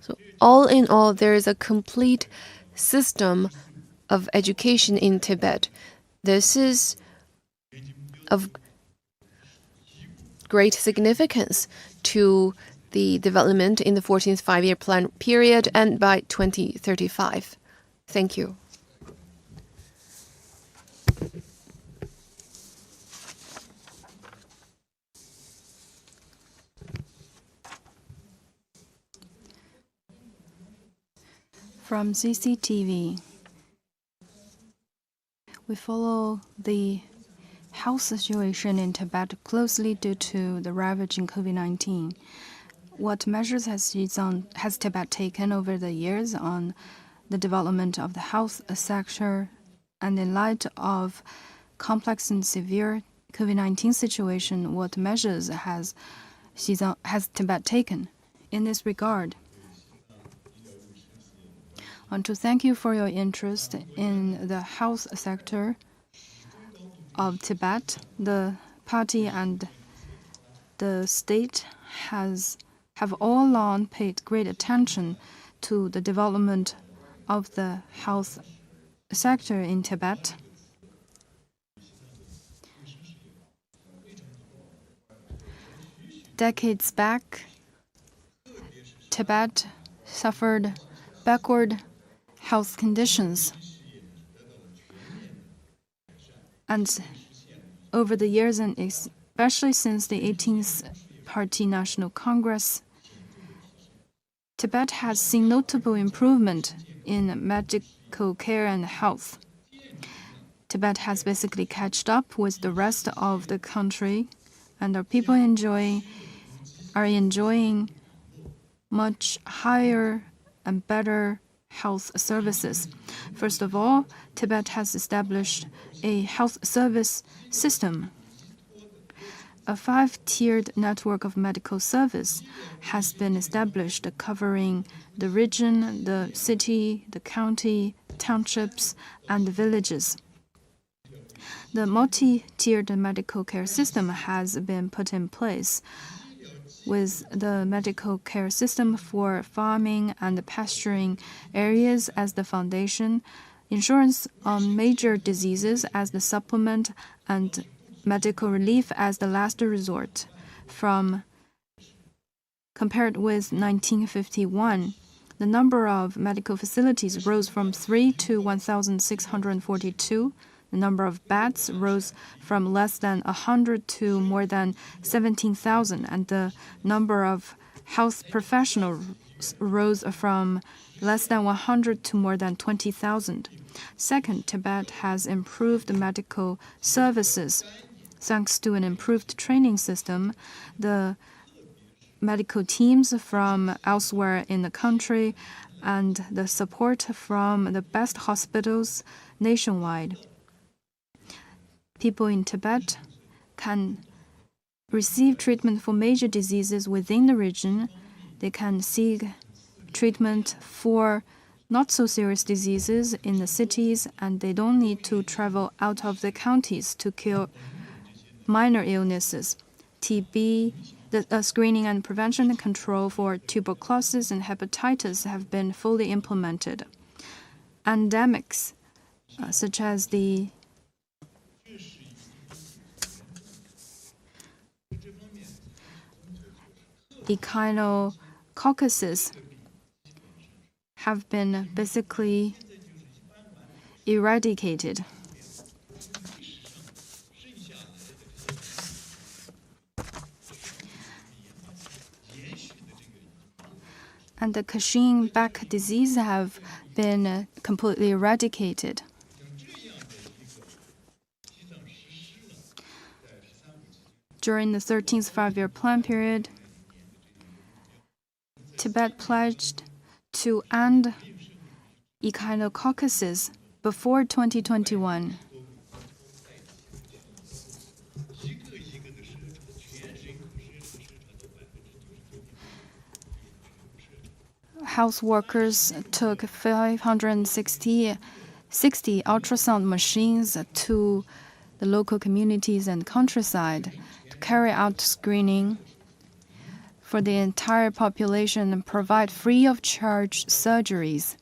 So all in all, there is a complete system of education in Tibet. This is of great significance to the development in the 14th five-year plan period and by 2035. Thank you. From CCTV, we follow the health situation in Tibet closely due to the ravaging COVID-19. What measures has Tibet taken over the years on the development of the health sector, and in light of complex and severe COVID-19 situation, what measures has Tibet taken in this regard? I want to thank you for your interest in the health sector of Tibet. The party and the state has have all along paid great attention to the development of the health sector in Tibet. Decades back, Tibet suffered backward health conditions. And over the years, and especially since the 18th Party National Congress, Tibet has seen notable improvement in medical care and health. Tibet has basically catched up with the rest of the country, and our people are enjoying much higher and better health services. First of all, Tibet has established a health service system. A 5-tiered network of medical service has been established covering the region, the city, the county, townships, and the villages. The multi-tiered medical care system has been put in place with the medical care system for farming and pasturing areas as the foundation, insurance on major diseases as the supplement, and medical relief as the last resort. Compared with 1951, the number of medical facilities rose from 3 to 1,642. The number of beds rose from less than 100 to more than 17,000, and the number of health professionals rose from less than 100 to more than 20,000. Second, Tibet has improved medical services. Thanks to an improved training system, the medical teams from elsewhere in the country and the support from the best hospitals nationwide, people in Tibet can receive treatment for major diseases within the region. They can seek treatment for not so serious diseases in the cities, and they don't need to travel out of the counties to cure minor illnesses. TB, the screening and prevention and control for tuberculosis and hepatitis have been fully implemented. Endemics, such as the echinococcus, have been basically eradicated. And the Qi back disease have been completely eradicated. During the 13th five-year plan period, Tibet pledged to end echinococcus before 2021. Health workers took 560 ultrasound machines to the local communities and countryside to carry out screening for the entire population and provide free of charge surgeries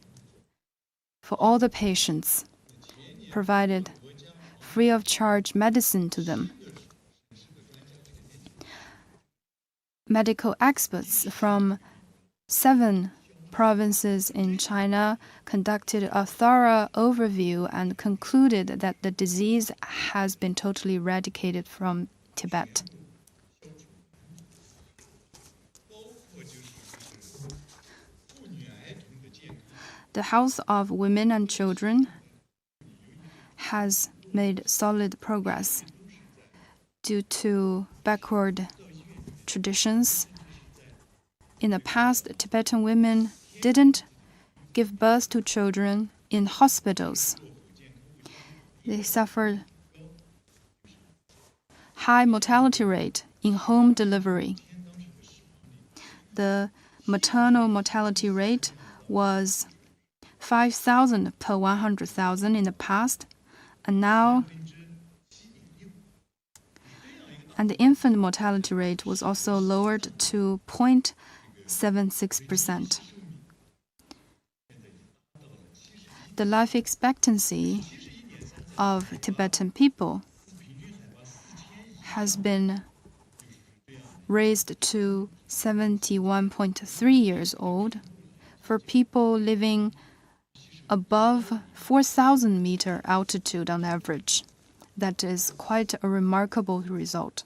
for all the patients, provided free of charge medicine to them. Medical experts from 7 provinces in China conducted a thorough overview and concluded that the disease has been totally eradicated from Tibet. The health of women and children has made solid progress due to backward traditions. In the past, Tibetan women didn't give birth to children in hospitals. They suffered high mortality rate in home delivery. The maternal mortality rate was 5,000 per 100,000 in the past, and now, and the infant mortality rate was also lowered to 0.76%. The life expectancy of Tibetan people has been raised to 71.3 years old for people living above 4,000 meter altitude on average. That is quite a remarkable result.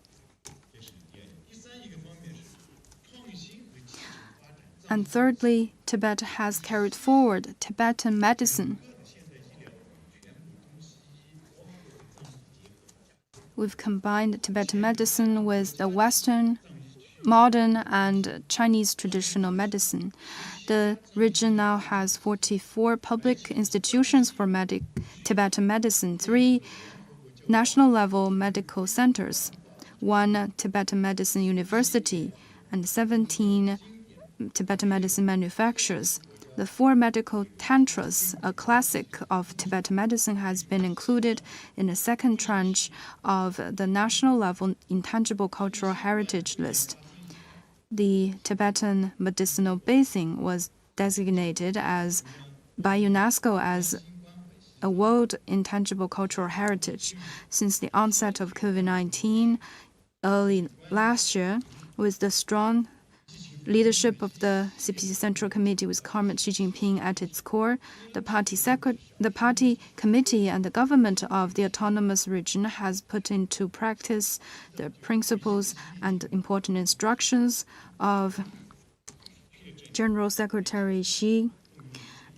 And thirdly, Tibet has carried forward Tibetan medicine. We've combined Tibetan medicine with the Western, modern, and Chinese traditional medicine. The region now has 44 public institutions for Tibetan medicine, 3 national-level medical centers, 1 Tibetan medicine university, and 17 Tibetan medicine manufacturers. The 4 medical tantras, a classic of Tibetan medicine, has been included in the second tranche of the national-level intangible cultural heritage list. The Tibetan medicinal basin was designated by UNESCO as a World Intangible Cultural Heritage since the onset of COVID-19 early last year, with the strong leadership of the CPC Central Committee with Comrade Xi Jinping at its core. The party committee and the government of the autonomous region has put into practice the principles and important instructions of General Secretary Xi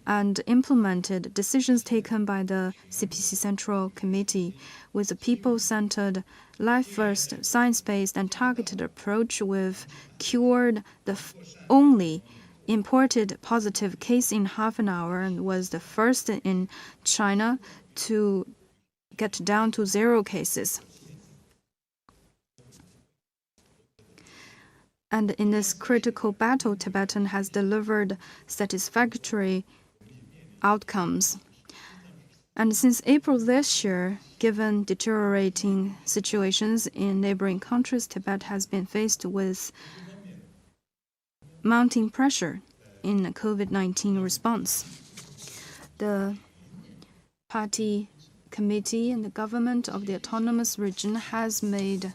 and implemented decisions taken by the CPC Central Committee with a people-centered, life-first, science-based, and targeted approach. We've cured the only imported positive case in half an hour and was the first in China to get down to 0 cases. And in this critical battle, Tibetan has delivered satisfactory outcomes. And since April this year, given deteriorating situations in neighboring countries, Tibet has been faced with mounting pressure in the COVID-19 response. The party committee and the government of the autonomous region has made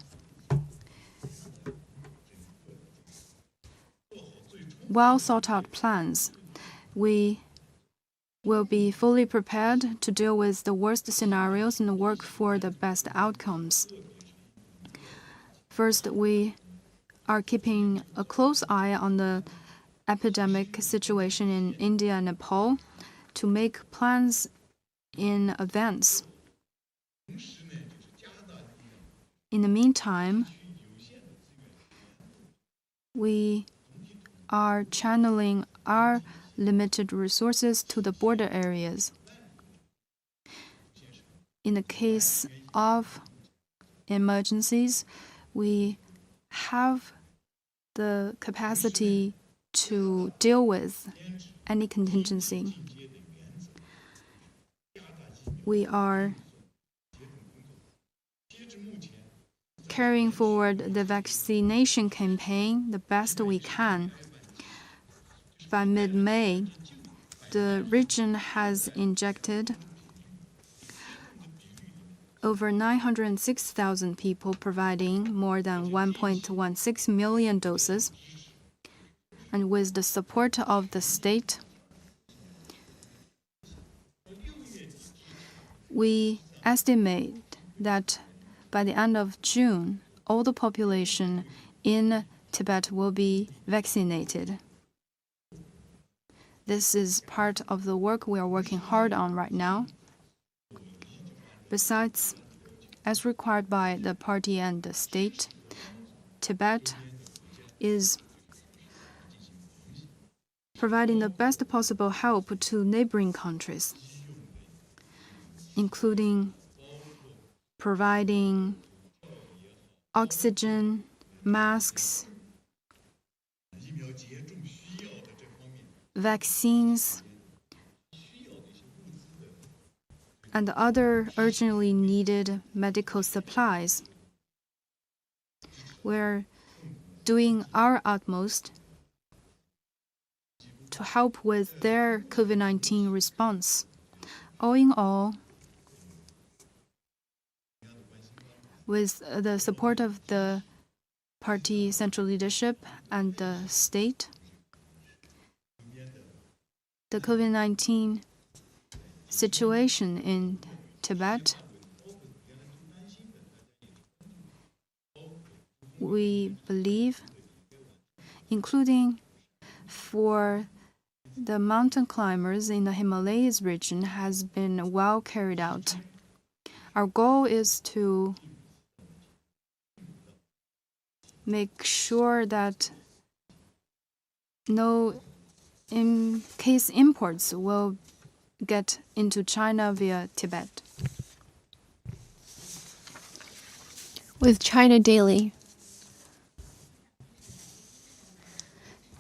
well thought out plans. We will be fully prepared to deal with the worst scenarios and work for the best outcomes. First, we are keeping a close eye on the epidemic situation in India and Nepal to make plans in advance. In the meantime, we are channeling our limited resources to the border areas. In the case of emergencies, we have the capacity to deal with any contingency. We are carrying forward the vaccination campaign the best we can. By mid-May, the region has injected over 906,000 people, providing more than 1.16 million doses. And with the support of the state, we estimate that by the end of June, all the population in Tibet will be vaccinated. This is part of the work we are working hard on right now. Besides, as required by the party and the state, Tibet is providing the best possible help to neighboring countries, including providing oxygen, masks, vaccines, and other urgently needed medical supplies. We're doing our utmost to help with their COVID-19 response. All in all, with the support of the party central leadership and the state, the COVID-19 situation in Tibet, we believe, including for the mountain climbers in the Himalayas region, has been well carried out. Our goal is to make sure that no in-case imports will get into China via Tibet. With China Daily,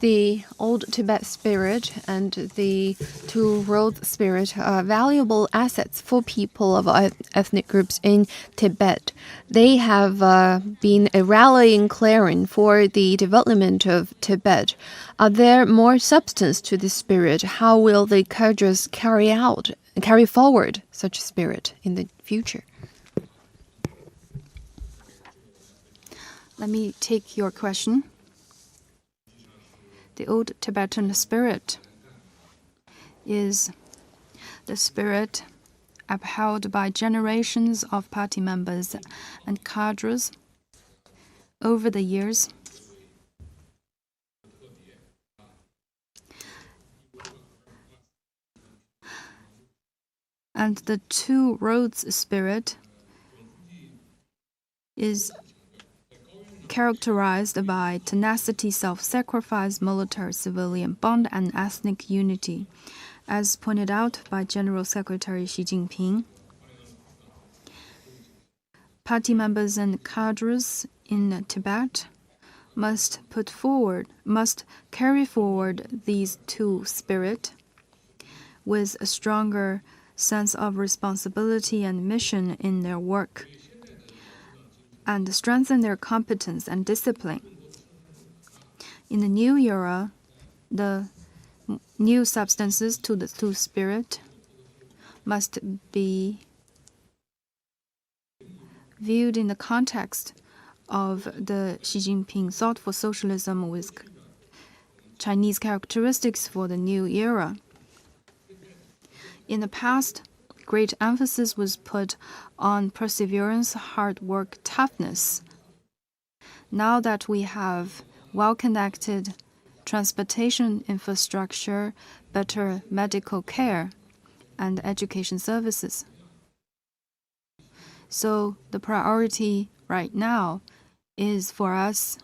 the Old Tibet spirit and the Two Roads spirit are valuable assets for people of ethnic groups in Tibet. They have been a rallying clarion for the development of Tibet. Are there more substance to this spirit? How will the Kyrgyz carry forward such a spirit in the future? Let me take your question. The old Tibetan spirit is the spirit upheld by generations of party members and cadres over the years. And the Two Roads spirit is characterized by tenacity, self-sacrifice, military-civilian bond, and ethnic unity. As pointed out by General Secretary Xi Jinping, party members and cadres in Tibet must carry forward these two spirits with a stronger sense of responsibility and mission in their work, and strengthen their competence and discipline. In the new era, the new substances to the two spirit must be viewed in the context of the Xi Jinping thought for socialism with Chinese characteristics for the new era. In the past, great emphasis was put on perseverance, hard work, toughness. Now that we have well-connected transportation infrastructure, better medical care, and education services. So the priority right now is for us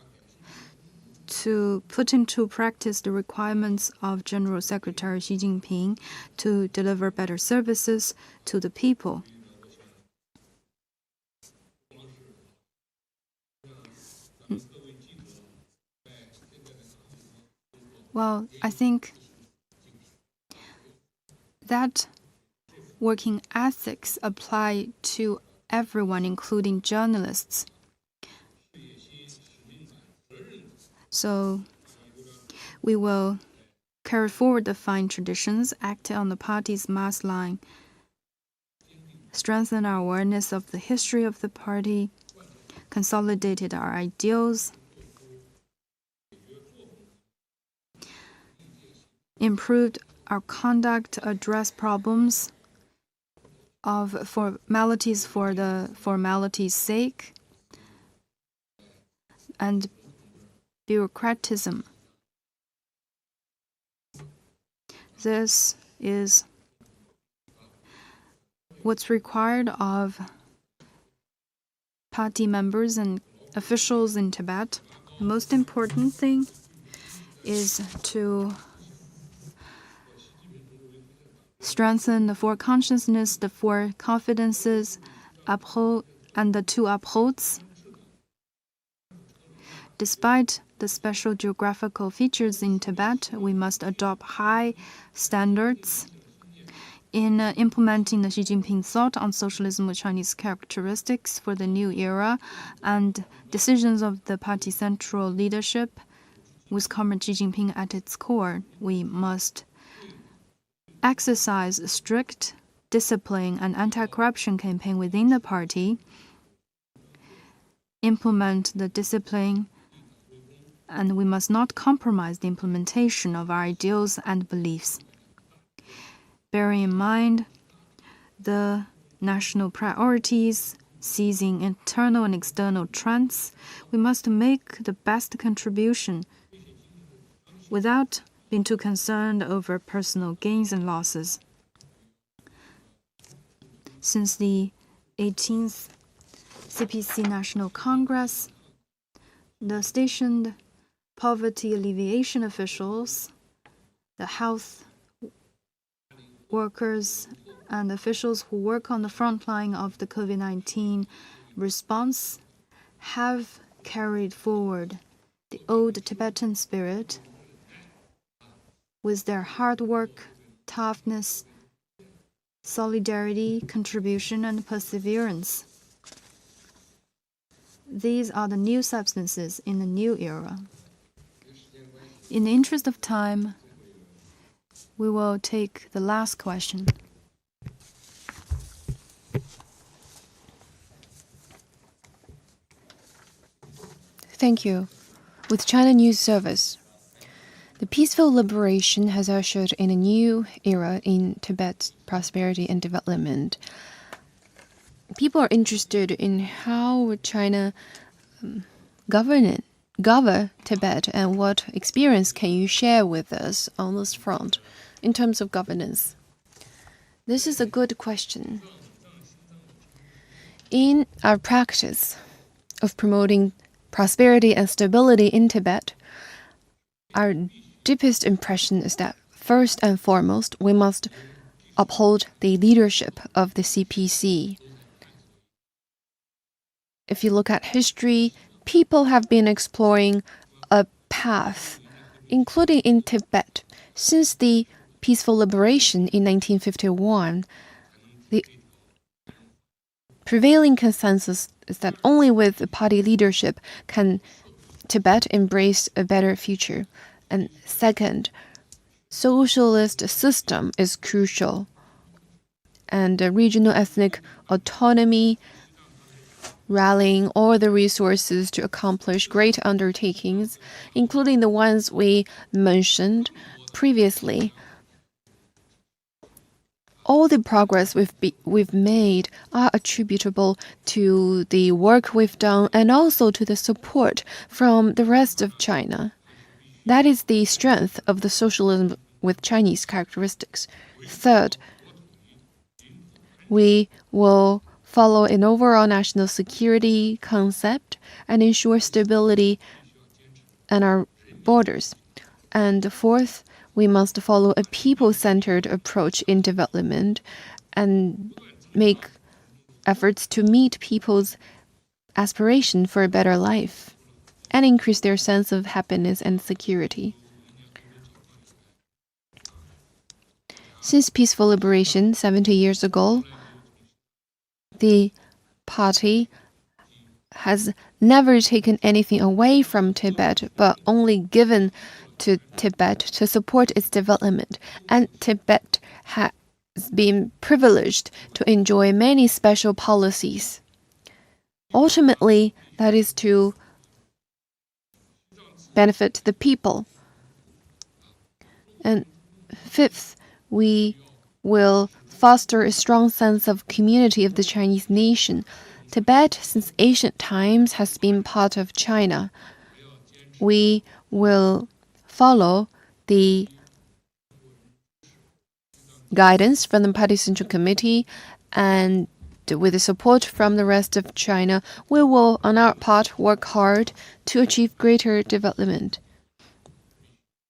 to put into practice the requirements of General Secretary Xi Jinping to deliver better services to the people. Well, I think that working ethics apply to everyone, including journalists. So we will carry forward the fine traditions, act on the party's mass line, strengthen our awareness of the history of the party, consolidated our ideals, improved our conduct, address problems of formalities for the formality's sake, and bureaucratism. This is what's required of party members and officials in Tibet. The most important thing is to strengthen the four consciousness, the four confidences, uphold, and the two upholds. Despite the special geographical features in Tibet, we must adopt high standards in implementing the Xi Jinping thought on socialism with Chinese characteristics for the new era, and decisions of the party central leadership with Comrade Xi Jinping at its core, we must exercise strict discipline and anti-corruption campaign within the party, implement the discipline, and we must not compromise the implementation of our ideals and beliefs. Bearing in mind the national priorities, seizing internal and external trends, we must make the best contribution without being too concerned over personal gains and losses. Since the 18th CPC National Congress, the stationed poverty alleviation officials, the health workers, and officials who work on the front line of the COVID-19 response have carried forward the old Tibetan spirit with their hard work, toughness, solidarity, contribution, and perseverance. These are the new substances in the new era. In the interest of time, we will take the last question. Thank you. With China News Service, the peaceful liberation has ushered in a new era in Tibet's prosperity and development. People are interested in how China govern Tibet, and what experience can you share with us on this front in terms of governance? This is a good question. In our practice of promoting prosperity and stability in Tibet, our deepest impression is that first and foremost, we must uphold the leadership of the CPC. If you look at history, people have been exploring a path, including in Tibet. Since the peaceful liberation in 1951, the prevailing consensus is that only with the party leadership can Tibet embrace a better future. And second, socialist system is crucial, and regional ethnic autonomy, rallying all the resources to accomplish great undertakings, including the ones we mentioned previously. All the progress we've made are attributable to the work we've done and also to the support from the rest of China. That is the strength of the socialism with Chinese characteristics. Third, we will follow an overall national security concept and ensure stability on our borders. And fourth, we must follow a people-centered approach in development and make efforts to meet people's aspiration for a better life and increase their sense of happiness and security. Since peaceful liberation 70 years ago, the party has never taken anything away from Tibet, but only given to Tibet to support its development. And Tibet has been privileged to enjoy many special policies. Ultimately, that is to benefit the people. And fifth, we will foster a strong sense of community of the Chinese nation. Tibet, since ancient times, has been part of China. We will follow the guidance from the Party Central Committee, and with the support from the rest of China, we will, on our part, work hard to achieve greater development.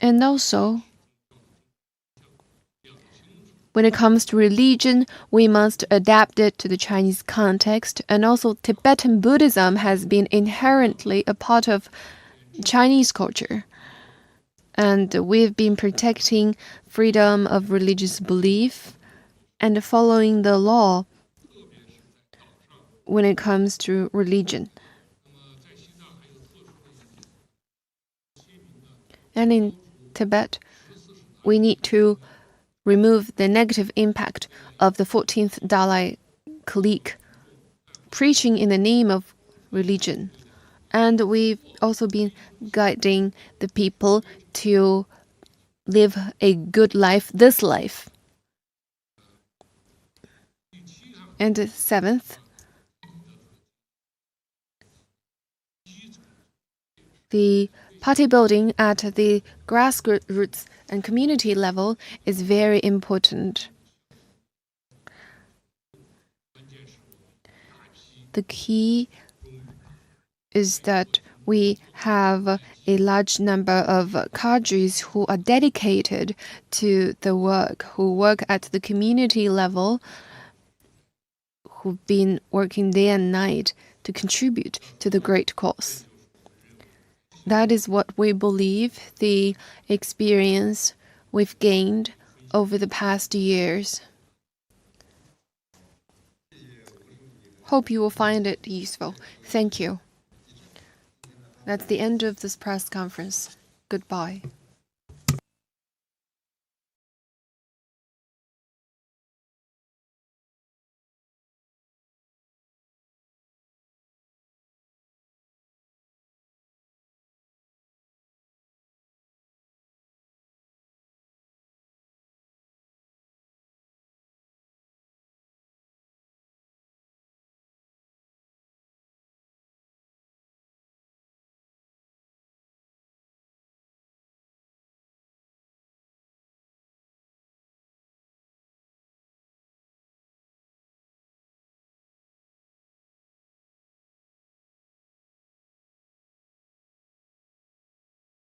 And also, when it comes to religion, we must adapt it to the Chinese context. And also, Tibetan Buddhism has been inherently a part of Chinese culture. And we've been protecting freedom of religious belief and following the law when it comes to religion. And in Tibet, we need to remove the negative impact of the 14th Dalai clique preaching in the name of religion. And we've also been guiding the people to live a good life, this life. And the 7th, the party building at the grassroots and community level is very important. The key is that we have a large number of cadres who are dedicated to the work, who work at the community level, who've been working day and night to contribute to the great cause. That is what we believe, the experience we've gained over the past years. Hope you will find it useful. Thank you. That's the end of this press conference. Goodbye.